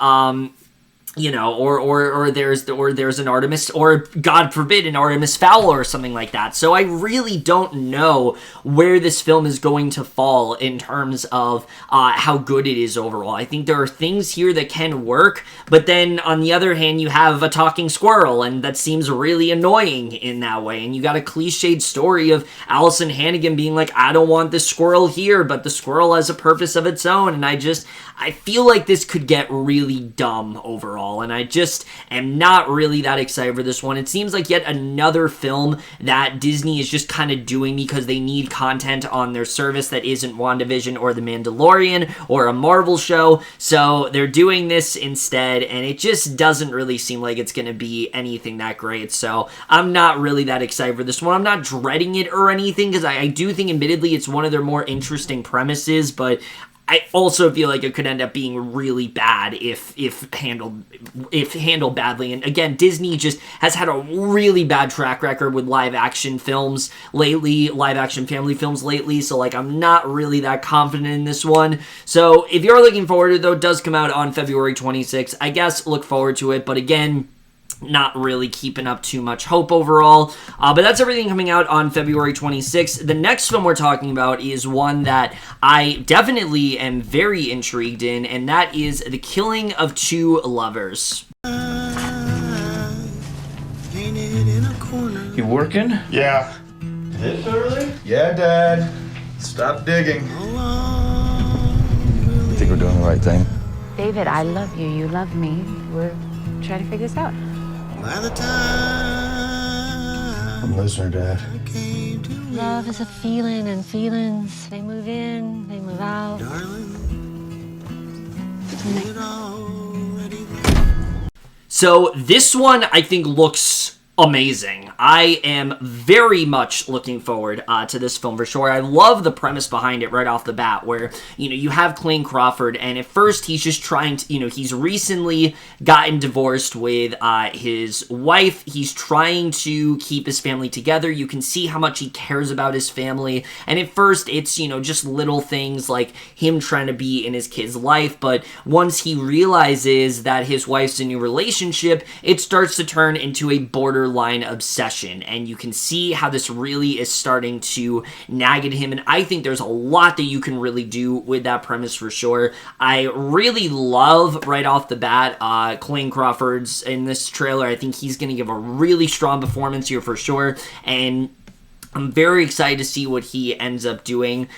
you know, or there's an Artemis, or God forbid, an Artemis Fowl or something like that. So I really don't know where this film is going to fall in terms of how good it is overall. I think there are things here that can work, but then on the other hand, you have a talking squirrel, and that seems really annoying in that way. And you got a cliched story of Allison Hannigan being like, I don't want this squirrel here, but the squirrel has a purpose of its own, and I feel like this could get really dumb overall. And I just am not really that excited for this one. It seems like yet another film that Disney is just kind of doing because they need content on their service that isn't WandaVision or The Mandalorian or a Marvel show. So they're doing this instead, and it just doesn't really seem like it's going to be anything that great. So I'm not really that excited for this one. I'm not dreading it or anything because I do think, admittedly, it's one of their more interesting premises, but I also feel like it could end up being really bad if handled badly. And again, Disney just has had a really bad track record with live action films lately, live action family films lately. So like, I'm not really that confident in this one. So if you're looking forward to it, though, it does come out on February 26th. I guess look forward to it. But again, not really keeping up too much hope overall. But that's everything coming out on February 26th. The next film we're talking about is one that I definitely am very intrigued in, and that is The Killing of Two Lovers. You working? Yeah. This early? Yeah, Dad. Stop digging. You think we're doing the right thing? David, I love you. You love me. We're trying to figure this out. I'm listening, Dad. Love is a feeling, and feelings, they move in, they move out. So this one I think looks amazing. I am very much looking forward to this film for sure. I love the premise behind it right off the bat, where, you know, you have Clayne Crawford, and at first he's just trying to, you know, he's recently gotten divorced with his wife. He's trying to keep his family together. You can see how much he cares about his family, and at first it's, you know, just little things like him trying to be in his kid's life, but once he realizes that his wife's a new relationship, it starts to turn into a borderline obsession, and you can see how this really is starting to nag at him, and I think there's a lot that you can really do with that premise for sure. I really love, right off the bat, Clayne Crawford's in this trailer. I think he's going to give a really strong performance here for sure, and I'm very excited to see what he ends up doing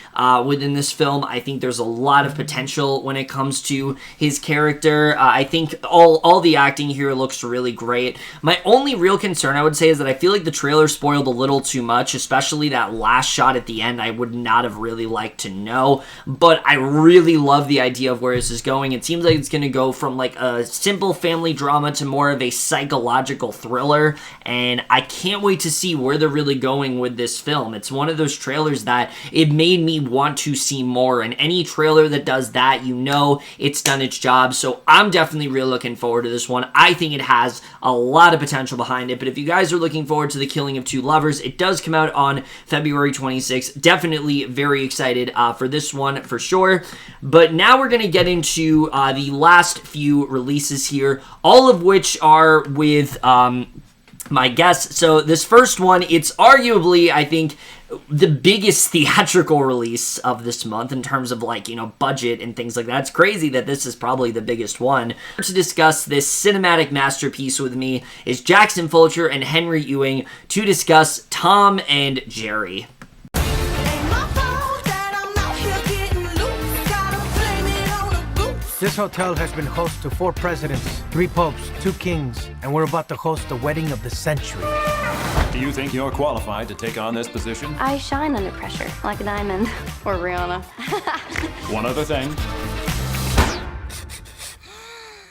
within this film. I think there's a lot of potential when it comes to his character. I think all the acting here looks really great. My only real concern, I would say, is that I feel like the trailer spoiled a little too much, especially that last shot at the end. I would not have really liked to know, but I really love the idea of where this is going. It seems like it's going to go from like a simple family drama to more of a psychological thriller, and I can't wait to see where they're really going with this film. It's one of those trailers that it made me want to see more, and any trailer that does that, you know it's done its job. So I'm definitely really looking forward to this one. I think it has a lot of potential behind it, but if you guys are looking forward to The Killing of Two Lovers, it does come out on February 26th. Definitely very excited for this one for sure. But now we're going to get into the last few releases here, all of which are with my guess. So this first one, it's arguably, I think, the biggest theatrical release of this month in terms of, like, you know, budget and things like that. It's crazy that this is probably the biggest one. To discuss this cinematic masterpiece with me is Jackson Fulcher and Henry Ewing to discuss Tom and Jerry. This hotel has been host to 4 presidents, 3 popes, 2 kings, and we're about to host the wedding of the century. Do you think you're qualified to take on this position? I shine under pressure, like a diamond. Or Rihanna. One other thing.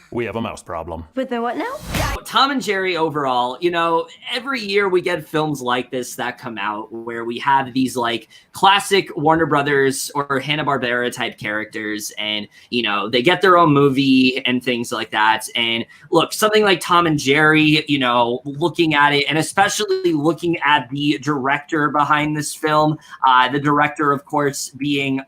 We have a mouse problem. With the what now? Tom and Jerry overall, you know, every year we get films like this that come out where we have these like classic Warner Brothers or Hanna-Barbera type characters, and, you know, they get their own movie and things like that. And look, something like Tom and Jerry, you know, looking at it, and especially looking at the director behind this film, the director, of course, being,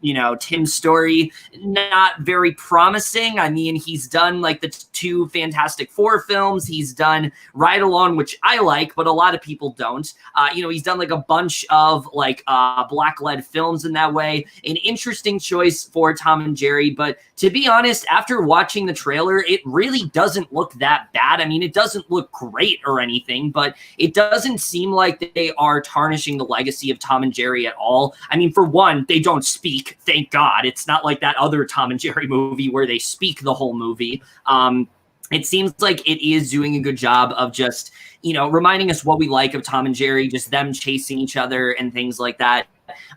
you know, Tim Story, not very promising. I mean, he's done like the 2 Fantastic Four films. He's done Ride Along, which I like, but a lot of people don't. You know, he's done like a bunch of like black-led films in that way. An interesting choice for Tom and Jerry, but to be honest, after watching the trailer, it really doesn't look that bad. I mean, it doesn't look great or anything, but it doesn't seem like they are tarnishing the legacy of Tom and Jerry at all. I mean, for one, they don't speak, thank God. It's not like that other Tom and Jerry movie where they speak the whole movie. It seems like it is doing a good job of just, you know, reminding us what we like of Tom and Jerry, just them chasing each other and things like that.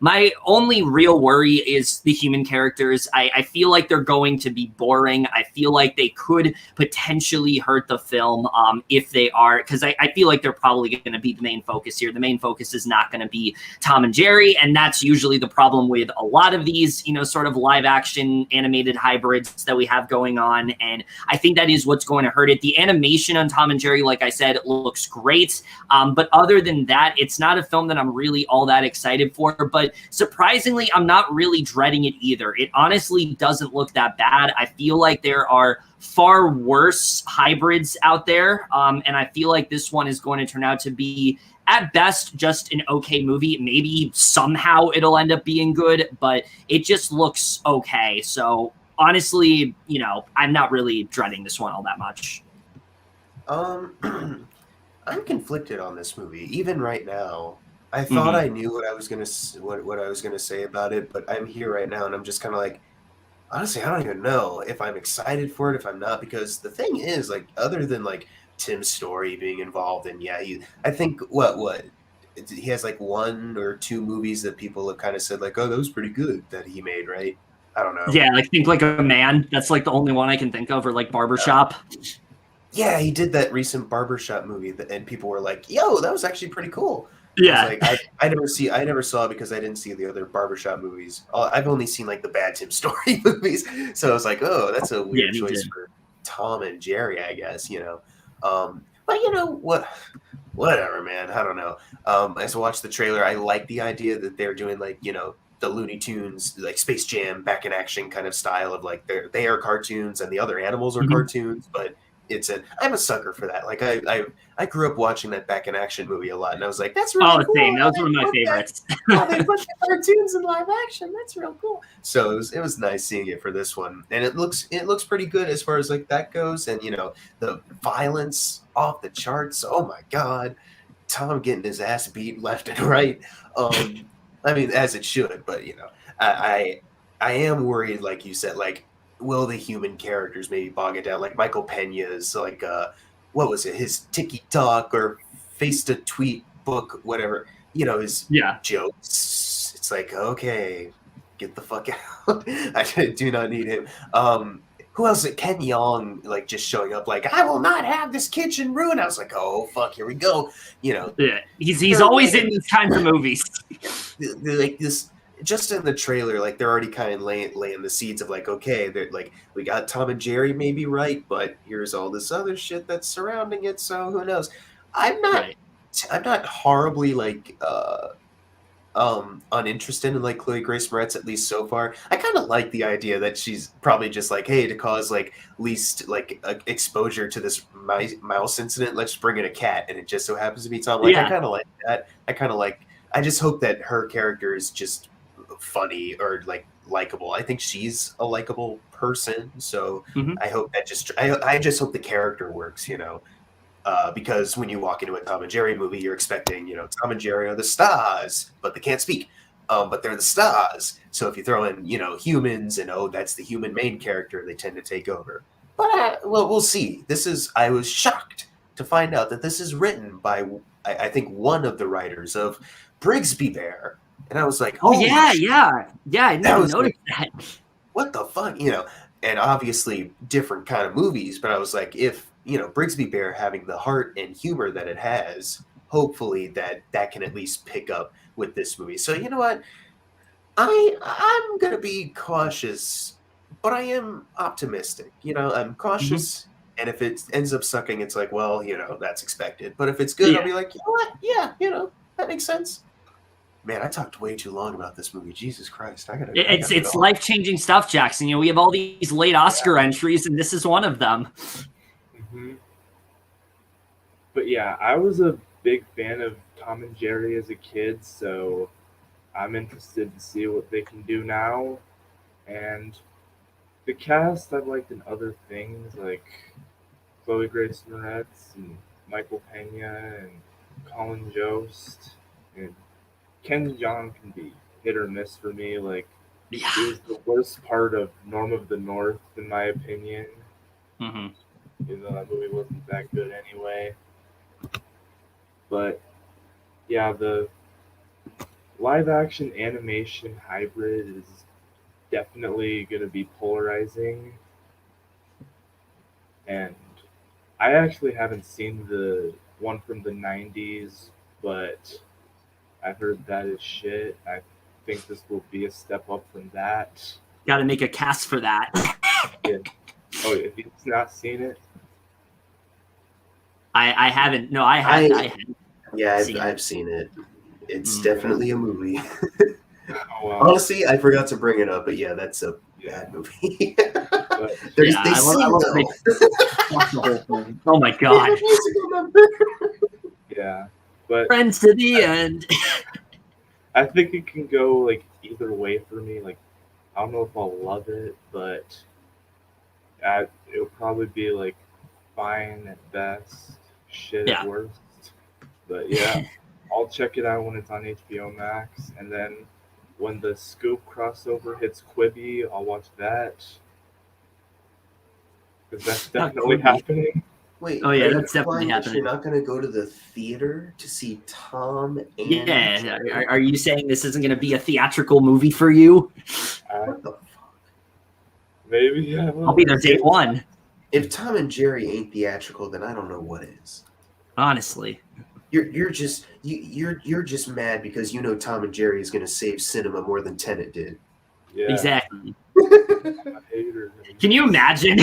My only real worry is the human characters. I feel like they're going to be boring. I feel like they could potentially hurt the film if they are, because I feel like they're probably going to be the main focus here. The main focus is not going to be Tom and Jerry, and that's usually the problem with a lot of these, you know, sort of live action animated hybrids that we have going on, and I think that is what's going to hurt it. The animation on Tom and Jerry, like I said, looks great, but other than that, it's not a film that I'm really all that excited for. But surprisingly, I'm not really dreading it either. It honestly doesn't look that bad. I feel like there are far worse hybrids out there, and I feel like this one is going to turn out to be, at best, just an okay movie. Maybe somehow it'll end up being good, but it just looks okay. So honestly, you know, I'm not really dreading this one all that much. I'm conflicted on this movie, even right now. I thought I knew what I was gonna what I was gonna say about it, but I'm here right now, and I'm just kind of like, honestly, I don't even know if I'm excited for it, if I'm not, because the thing is, like, other than like Tim's Story being involved, and yeah, I think what he has like 1 or 2 movies that people have kind of said like, oh, that was pretty good that he made, right? I don't know. Yeah, I think like A Man. That's like the only one I can think of, or like Barbershop. Yeah, he did that recent barbershop movie, and people were like, "Yo, that was actually pretty cool." Yeah. I was like, I never saw it because I didn't see the other barbershop movies. I've only seen like the Bad Tim Story movies, so I was like, "Oh, that's a weird choice for Tom and Jerry, I guess." But you know what? Whatever, man. I don't know. As I watched the trailer, I like the idea that they're doing like the Looney Tunes, like Space Jam, back in action kind of style of like they are cartoons and the other animals are cartoons, but I'm a sucker for that. Like I grew up watching that back in action movie a lot, and I was like, that's really cool. Same. That was one of my favorites. How they put the cartoons in live action. That's real cool. So it was nice seeing it for this one, and it looks pretty good as far as like that goes, and the violence off the charts. Oh my god, Tom getting his ass beat left and right. I mean, as it should, but I am worried, like you said, like, will the human characters maybe bog it down? Like Michael Pena's, like, what was it? His Tiki Talk or Face to Tweet book, whatever. His jokes. It's like, okay, get the fuck out. I do not need him. Who else? Ken Jeong, like, just showing up, like, I will not have this kitchen ruined. I was like, oh fuck, here we go. Yeah, he's always in these kinds of movies. Like this. Just in the trailer, like they're already kind of laying the seeds of like, okay, they're like, we got Tom and Jerry maybe right, but here's all this other shit that's surrounding it. So who knows? I'm not horribly like uninterested in like Chloe Grace Moretz, at least so far. I kind of like the idea that she's probably just like, hey, to cause like least like exposure to this mouse incident, let's bring in a cat, and it just so happens to be Tom. Like I kind of like that. I just hope that her character is just funny or like likable. I think she's a likable person, so I hope that I just hope the character works, because when you walk into a Tom and Jerry movie, you're expecting, Tom and Jerry are the stars, but they can't speak, but they're the stars. So if you throw in, humans and that's the human main character, they tend to take over. But well, we'll see. I was shocked to find out that this is written by I think one of the writers of Brigsby Bear. And I was like, oh yeah, I didn't notice that. What the fuck, And obviously different kind of movies, but I was like, if Brigsby Bear having the heart and humor that it has, hopefully that can at least pick up with this movie. So you know what, I'm gonna be cautious, but I am optimistic. I'm cautious, and if it ends up sucking, it's like, well, that's expected. But if it's good, I'll be like, you know what, yeah, that makes sense. Man, I talked way too long about this movie. Jesus Christ, It's life-changing stuff, Jackson. We have all these late Oscar entries, and this is one of them. But yeah, I was a big fan of Tom and Jerry as a kid, so I'm interested to see what they can do now. And the cast I've liked in other things, like Chloe Grace Moretz and Michael Pena and Colin Jost and Ken Jeong can be hit or miss for me. Like, he was the worst part of Norm of the North, in my opinion. Even though that movie wasn't that good anyway. But yeah, the live action animation hybrid is definitely going to be polarizing. And I actually haven't seen the one from the 90s, but I heard that is shit. I think this will be a step up from that. Got to make a cast for that. Yeah. Oh, if you've not seen it? I haven't. No, I haven't. Yeah, I've seen it. It's definitely a movie. Oh, wow. Honestly, I forgot to bring it up, but yeah, that's a bad movie. Oh my god. Yeah. But friends to the end. I think it can go like either way for me. Like, I don't know if I'll love it, but it'll probably be like fine at best, shit at worst. But yeah, I'll check it out when it's on HBO Max, and then when the Scoop crossover hits Quibi, I'll watch that, because that's definitely happening. Wait, that's definitely happening. You're not going to go to the theater to see Tom and Jerry? Are you saying this isn't going to be a theatrical movie for you? What the fuck? Maybe. I'll be there day one. If Tom and Jerry ain't theatrical, then I don't know what is. Honestly. You're just mad because you know Tom and Jerry is going to save cinema more than Tenet did. Yeah. Exactly. I hate her. Can you imagine?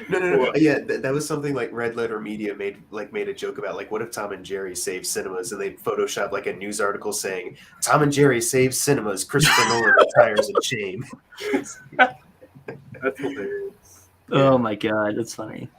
No. Yeah, that was something like Red Letter Media made a joke about, like, what if Tom and Jerry saved cinemas, and they photoshopped like a news article saying Tom and Jerry saves cinemas, Christopher Nolan retires in shame. That's hilarious. Oh my god, that's funny.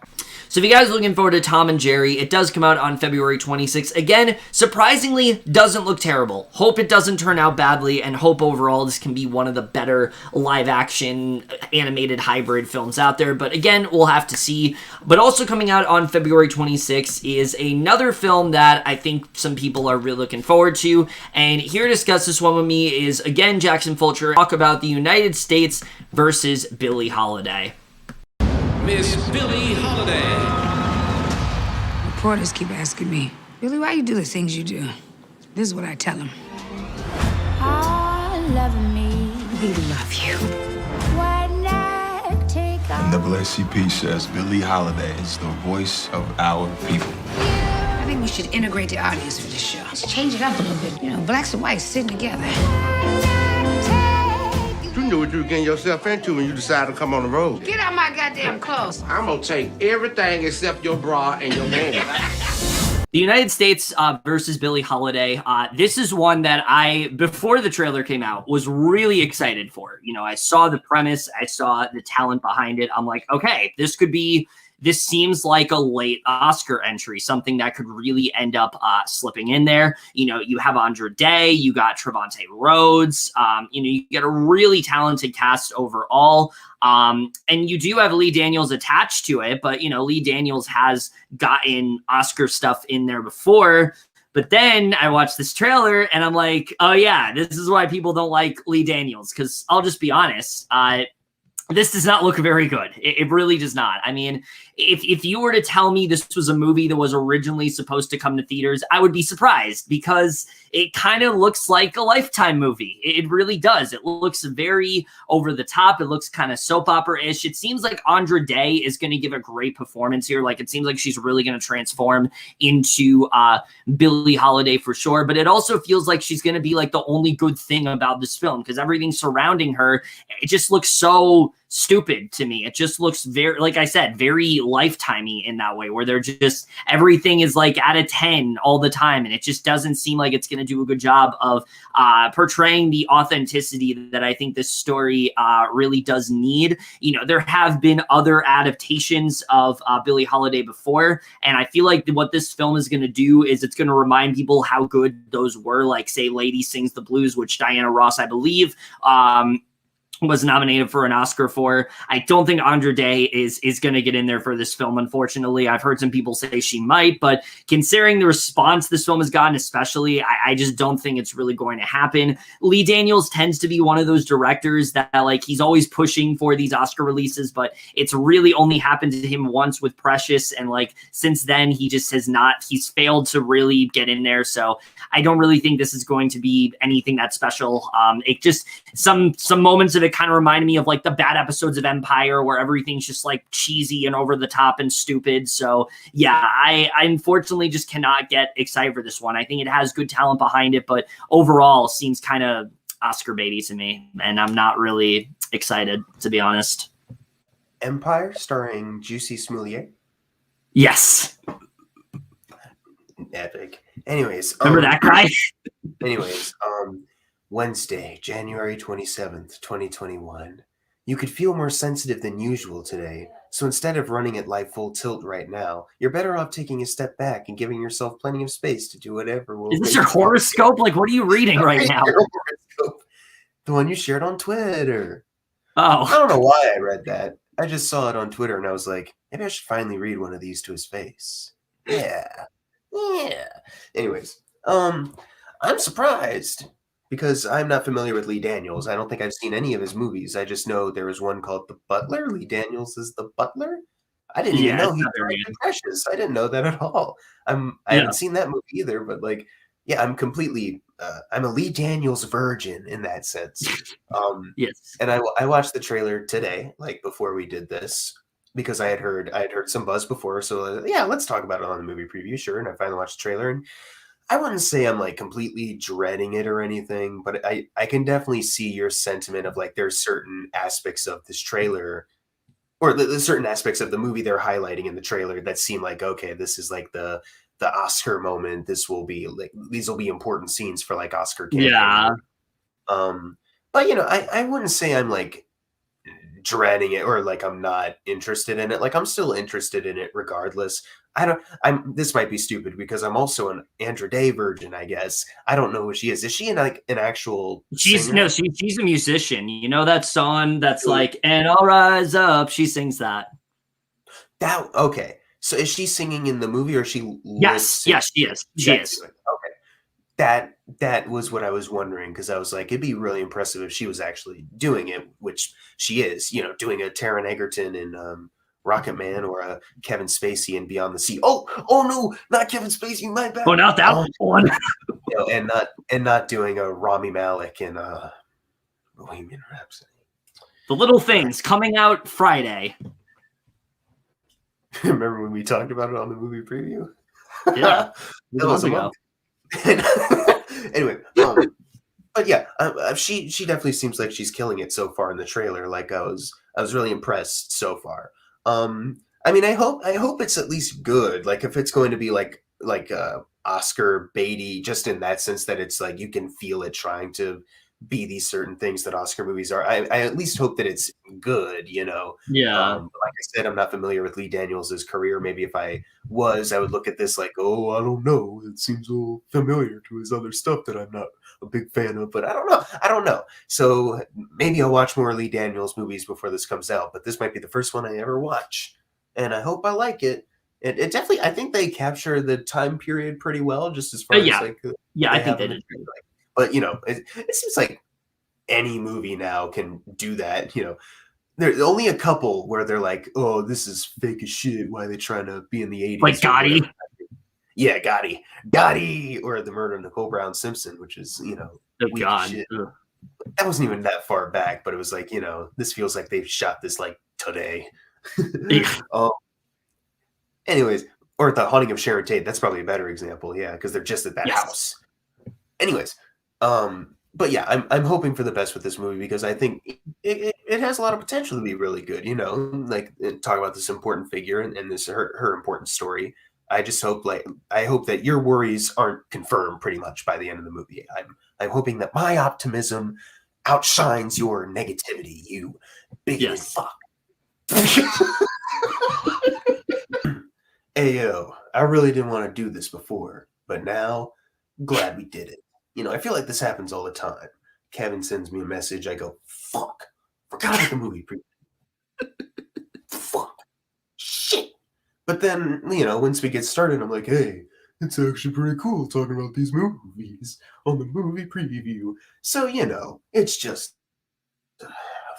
So if you guys are looking forward to Tom and Jerry, it does come out on February 26th. Again, surprisingly, doesn't look terrible. Hope it doesn't turn out badly, and hope overall this can be one of the better live-action animated hybrid films out there. But again, we'll have to see. But also coming out on February 26th is another film that I think some people are really looking forward to. And here to discuss this one with me is, again, Jackson Fulcher. Talk about the United States versus Billie Holiday. Miss Billie Holiday. Reporters keep asking me, Billie, why you do the things you do? This is what I tell them. I love me. We love you. When I take off. NAACP says Billie Holiday is the voice of our people. I think we should integrate the audience for this show. Let's change it up a little bit. You know, blacks and whites sitting together. You knew what you were getting yourself into when you decided to come on the road. Get out my goddamn clothes. I'm gonna take everything except your bra and your man. The United States versus Billie Holiday. This is one that I, before the trailer came out, was really excited for. You know, I saw the premise, I saw the talent behind it. I'm like, okay, this seems like a late Oscar entry, something that could really end up slipping in there. You know, you have Andra Day, you got Trevante Rhodes, you get a really talented cast overall. And you do have Lee Daniels attached to it, but, Lee Daniels has gotten Oscar stuff in there before. But then I watched this trailer and I'm like, oh yeah, this is why people don't like Lee Daniels. Because I'll just be honest, this does not look very good. It really does not. I mean, if you were to tell me this was a movie that was originally supposed to come to theaters, I would be surprised because it kind of looks like a Lifetime movie. It really does. It looks very over the top. It looks kind of soap opera-ish. It seems like Andra Day is going to give a great performance here. Like, it seems like she's really going to transform into Billie Holiday for sure. But it also feels like she's going to be like the only good thing about this film because everything surrounding her, it just looks so stupid to me. It just looks very, like I said, very Lifetimey in that way, where they're just, everything is like at a 10 all the time. And it just doesn't seem like it's going to do a good job of portraying the authenticity that I think this story really does need. There have been other adaptations of Billie Holiday before. And I feel like what this film is going to do is it's going to remind people how good those were. Like, say, Lady Sings the Blues, which Diana Ross, I believe, was nominated for an Oscar for. I don't think Andra Day is going to get in there for this film, unfortunately. I've heard some people say she might, but considering the response this film has gotten, especially, I just don't think it's really going to happen. Lee Daniels tends to be one of those directors that, like, he's always pushing for these Oscar releases, but it's really only happened to him once with Precious, and, like, since then, he just has not, he's failed to really get in there, so I don't really think this is going to be anything that special. It just, some moments of it kind of reminded me of like the bad episodes of Empire where everything's just like cheesy and over the top and stupid. So yeah, I unfortunately just cannot get excited for this one. I think it has good talent behind it, but overall seems kind of Oscar baity to me, and I'm not really excited, to be honest. Empire, starring Juicy Smollett. Yes. Epic. Anyways, remember that guy? Wednesday, January 27th, 2021. You could feel more sensitive than usual today, so instead of running at life full tilt right now, you're better off taking a step back and giving yourself plenty of space to do whatever will. Is this your horoscope? Like, what are you reading right now? The one you shared on Twitter. Oh. I don't know why I read that. I just saw it on Twitter and I was like, maybe I should finally read one of these to his face. Yeah. Anyways, I'm surprised because I'm not familiar with Lee Daniels. I don't think I've seen any of his movies. I just know there was one called The Butler. Lee Daniels is the butler. I didn't even know he directed Precious. I didn't know that at all. I haven't seen that movie either, but like, yeah, I'm completely, I'm a Lee Daniels virgin in that sense. Yes. And I watched the trailer today, like before we did this. because I had heard some buzz before. So yeah, let's talk about it on the movie preview, sure. And I finally watched the trailer, and I wouldn't say I'm like completely dreading it or anything, but I can definitely see your sentiment of like there's certain aspects of this trailer or the certain aspects of the movie they're highlighting in the trailer that seem like, okay, this is like the Oscar moment. This will be like, these will be important scenes for like Oscar campaign. Yeah. But you know, I wouldn't say I'm like dreading it or like I'm not interested in it. Like I'm still interested in it regardless. This might be stupid because I'm also an Andra Day virgin, I guess. I don't know who she is. Is she like an actual singer? She's a musician. You know that song that's like, and I'll rise up. She sings that. Okay. So is she singing in the movie or is she Yes, she is. She is. Okay. That was what I was wondering, because I was like, it'd be really impressive if she was actually doing it, which she is, you know, doing a Taron Egerton in Rocket Man or a Kevin Spacey in Beyond the Sea. Oh no, not Kevin Spacey, my bad. Oh, not that one. You know, and not doing a Rami Malek in Bohemian Rhapsody. The Little Things coming out Friday. Remember when we talked about it on the movie preview? Yeah, that was a month. Anyway, but yeah, she definitely seems like she's killing it so far in the trailer. Like I was really impressed so far. I mean, I hope it's at least good. Like if it's going to be like Oscar baity, just in that sense that it's like you can feel it trying to be these certain things that Oscar movies are. I at least hope that it's good, you know. Yeah. Like I said, I'm not familiar with Lee Daniels' career. Maybe if I was, I would look at this like, oh, I don't know. It seems a little familiar to his other stuff that I'm not a big fan of, but I don't know. So maybe I'll watch more Lee Daniels movies before this comes out, but this might be the first one I ever watch. And I hope I like it. It definitely, I think they capture the time period pretty well, just as far as like, I think they did. But you know, it seems like any movie now can do that. You know, there's only a couple where they're like, "Oh, this is fake as shit." Why are they trying to be in the 80s? Like Gotti. Yeah, Gotti, or The Murder of Nicole Brown Simpson, which is, you know, weak as shit. That wasn't even that far back, but it was like, you know, this feels like they've shot this like today. Anyways, or The Haunting of Sharon Tate. That's probably a better example. Yeah, because they're just at that house. Anyways. But yeah, I'm hoping for the best with this movie because I think it has a lot of potential to be really good. You know, like talk about this important figure and this her important story. I just hope I hope that your worries aren't confirmed pretty much by the end of the movie. I'm hoping that my optimism outshines your negativity. You bigoted fuck. Ayo, I really didn't want to do this before, but now glad we did it. You know, I feel like this happens all the time. Kevin sends me a message. I go, fuck. Forgot about the movie preview. Fuck. Shit. But then, you know, once we get started, I'm like, hey, it's actually pretty cool talking about these movies on the movie preview. So, you know, it's just a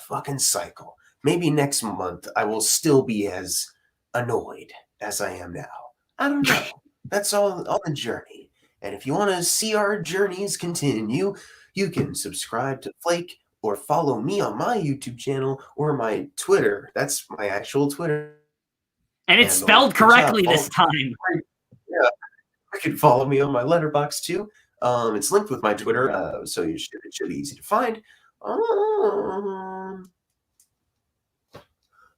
fucking cycle. Maybe next month I will still be as annoyed as I am now. I don't know. That's all on the journey. And if you want to see our journeys continue, you can subscribe to Flake or follow me on my YouTube channel or my Twitter. That's my actual Twitter. And it's spelled correctly this time. Yeah. You can follow me on my letterbox too. It's linked with my Twitter, so it should be easy to find.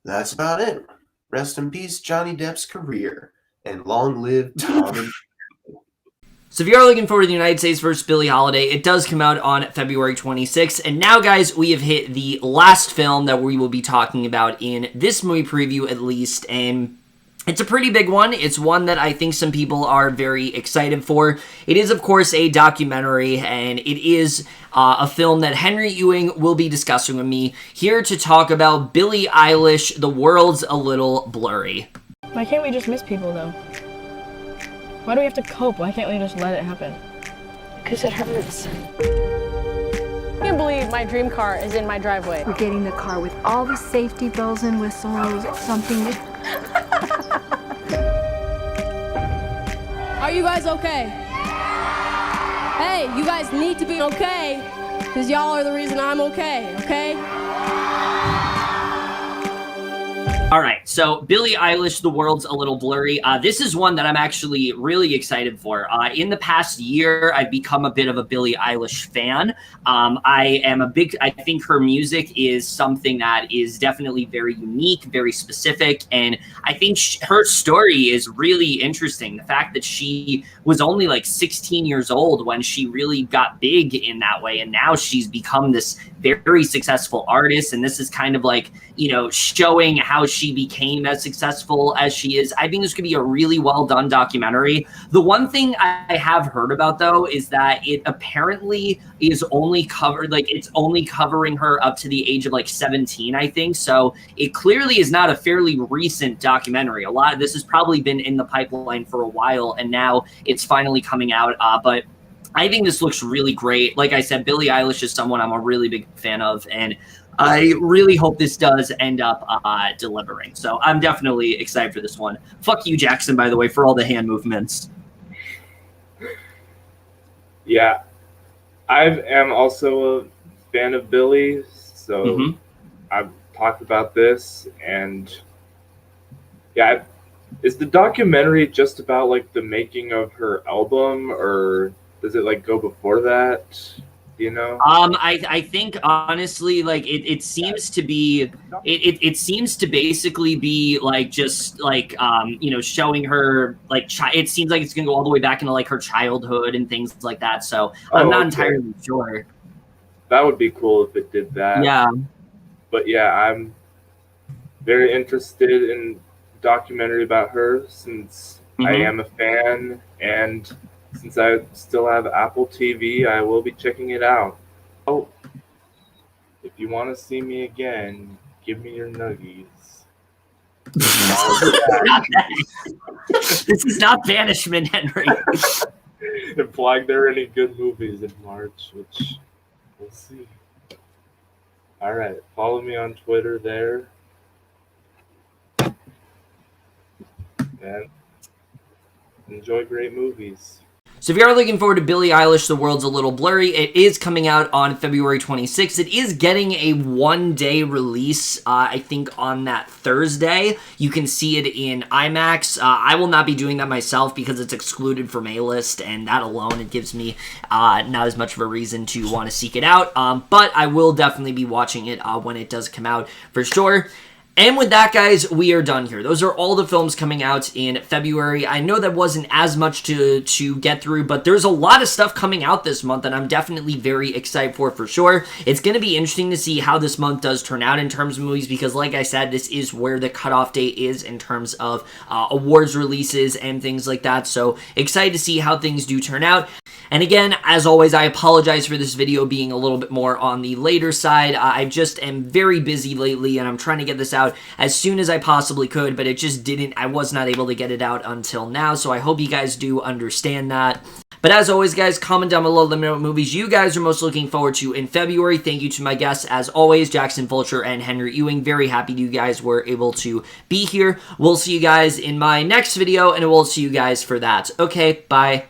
That's about it. Rest in peace, Johnny Depp's career. And long live Tom and So if you are looking forward to the United States versus Billie Holiday, it does come out on February 26th. And now, guys, we have hit the last film that we will be talking about in this movie preview, at least. And it's a pretty big one. It's one that I think some people are very excited for. It is, of course, a documentary, and it is a film that Henry Ewing will be discussing with me here to talk about Billie Eilish, The World's a Little Blurry. Why can't we just miss people, though? Why do we have to cope? Why can't we just let it happen? Because it hurts. I can't believe my dream car is in my driveway. We're getting the car with all the safety bells and whistles, something. Are you guys okay? Hey, you guys need to be okay, because y'all are the reason I'm okay, okay? All right, so Billie Eilish, The World's a Little Blurry. This is one that I'm actually really excited for. In the past year, I've become a bit of a Billie Eilish fan. I think her music is something that is definitely very unique, very specific, and I think her story is really interesting. The fact that she was only like 16 years old when she really got big in that way, and now she's become this very successful artist, and this is kind of like, you know, showing how she became as successful as she is. I think this could be a really well done documentary. The one thing I have heard about, though, is that it apparently is only it's only covering her up to the age of like 17, I think. So it clearly is not a fairly recent documentary. A lot of this has probably been in the pipeline for a while, and now it's finally coming out. But I think this looks really great. Like I said, Billie Eilish is someone I'm a really big fan of, and I really hope this does end up delivering. So I'm definitely excited for this one. Fuck you, Jackson, by the way, for all the hand movements. Yeah. I am also a fan of Billie, so I've talked about this, and yeah, is the documentary just about like the making of her album, or does it like go before that? You know, I think honestly, like it seems to be, it seems to basically be like just like you know, showing her like it seems like it's gonna go all the way back into like her childhood and things like that. So I'm not entirely sure. That would be cool if it did that. Yeah, but yeah, I'm very interested in a documentary about her since I am a fan, and since I still have Apple TV, I will be checking it out. Oh, if you want to see me again, give me your nuggies. This is not banishment, Henry. Implying there are any good movies in March, which we'll see. All right, follow me on Twitter there. And enjoy great movies. So if you are looking forward to Billie Eilish, The World's a Little Blurry, it is coming out on February 26th. It is getting a one-day release, I think, on that Thursday. You can see it in IMAX. I will not be doing that myself because it's excluded from A-List, and that alone, it gives me not as much of a reason to want to seek it out. But I will definitely be watching it when it does come out, for sure. And with that, guys, we are done here. Those are all the films coming out in February. I know that wasn't as much to get through, but there's a lot of stuff coming out this month, and I'm definitely very excited for sure. It's going to be interesting to see how this month does turn out in terms of movies, because like I said, this is where the cutoff date is in terms of awards releases and things like that. So excited to see how things do turn out. And again, as always, I apologize for this video being a little bit more on the later side. I just am very busy lately, and I'm trying to get this out as soon as I possibly could, but it just didn't. I was not able to get it out until now, so I hope you guys do understand that. But as always, guys, comment down below, let me know what movies you guys are most looking forward to in February. Thank you to my guests, as always, Jackson, Fulcher, and Henry Ewing. Very happy you guys were able to be here. We'll see you guys in my next video, and we'll see you guys for that. Okay, bye.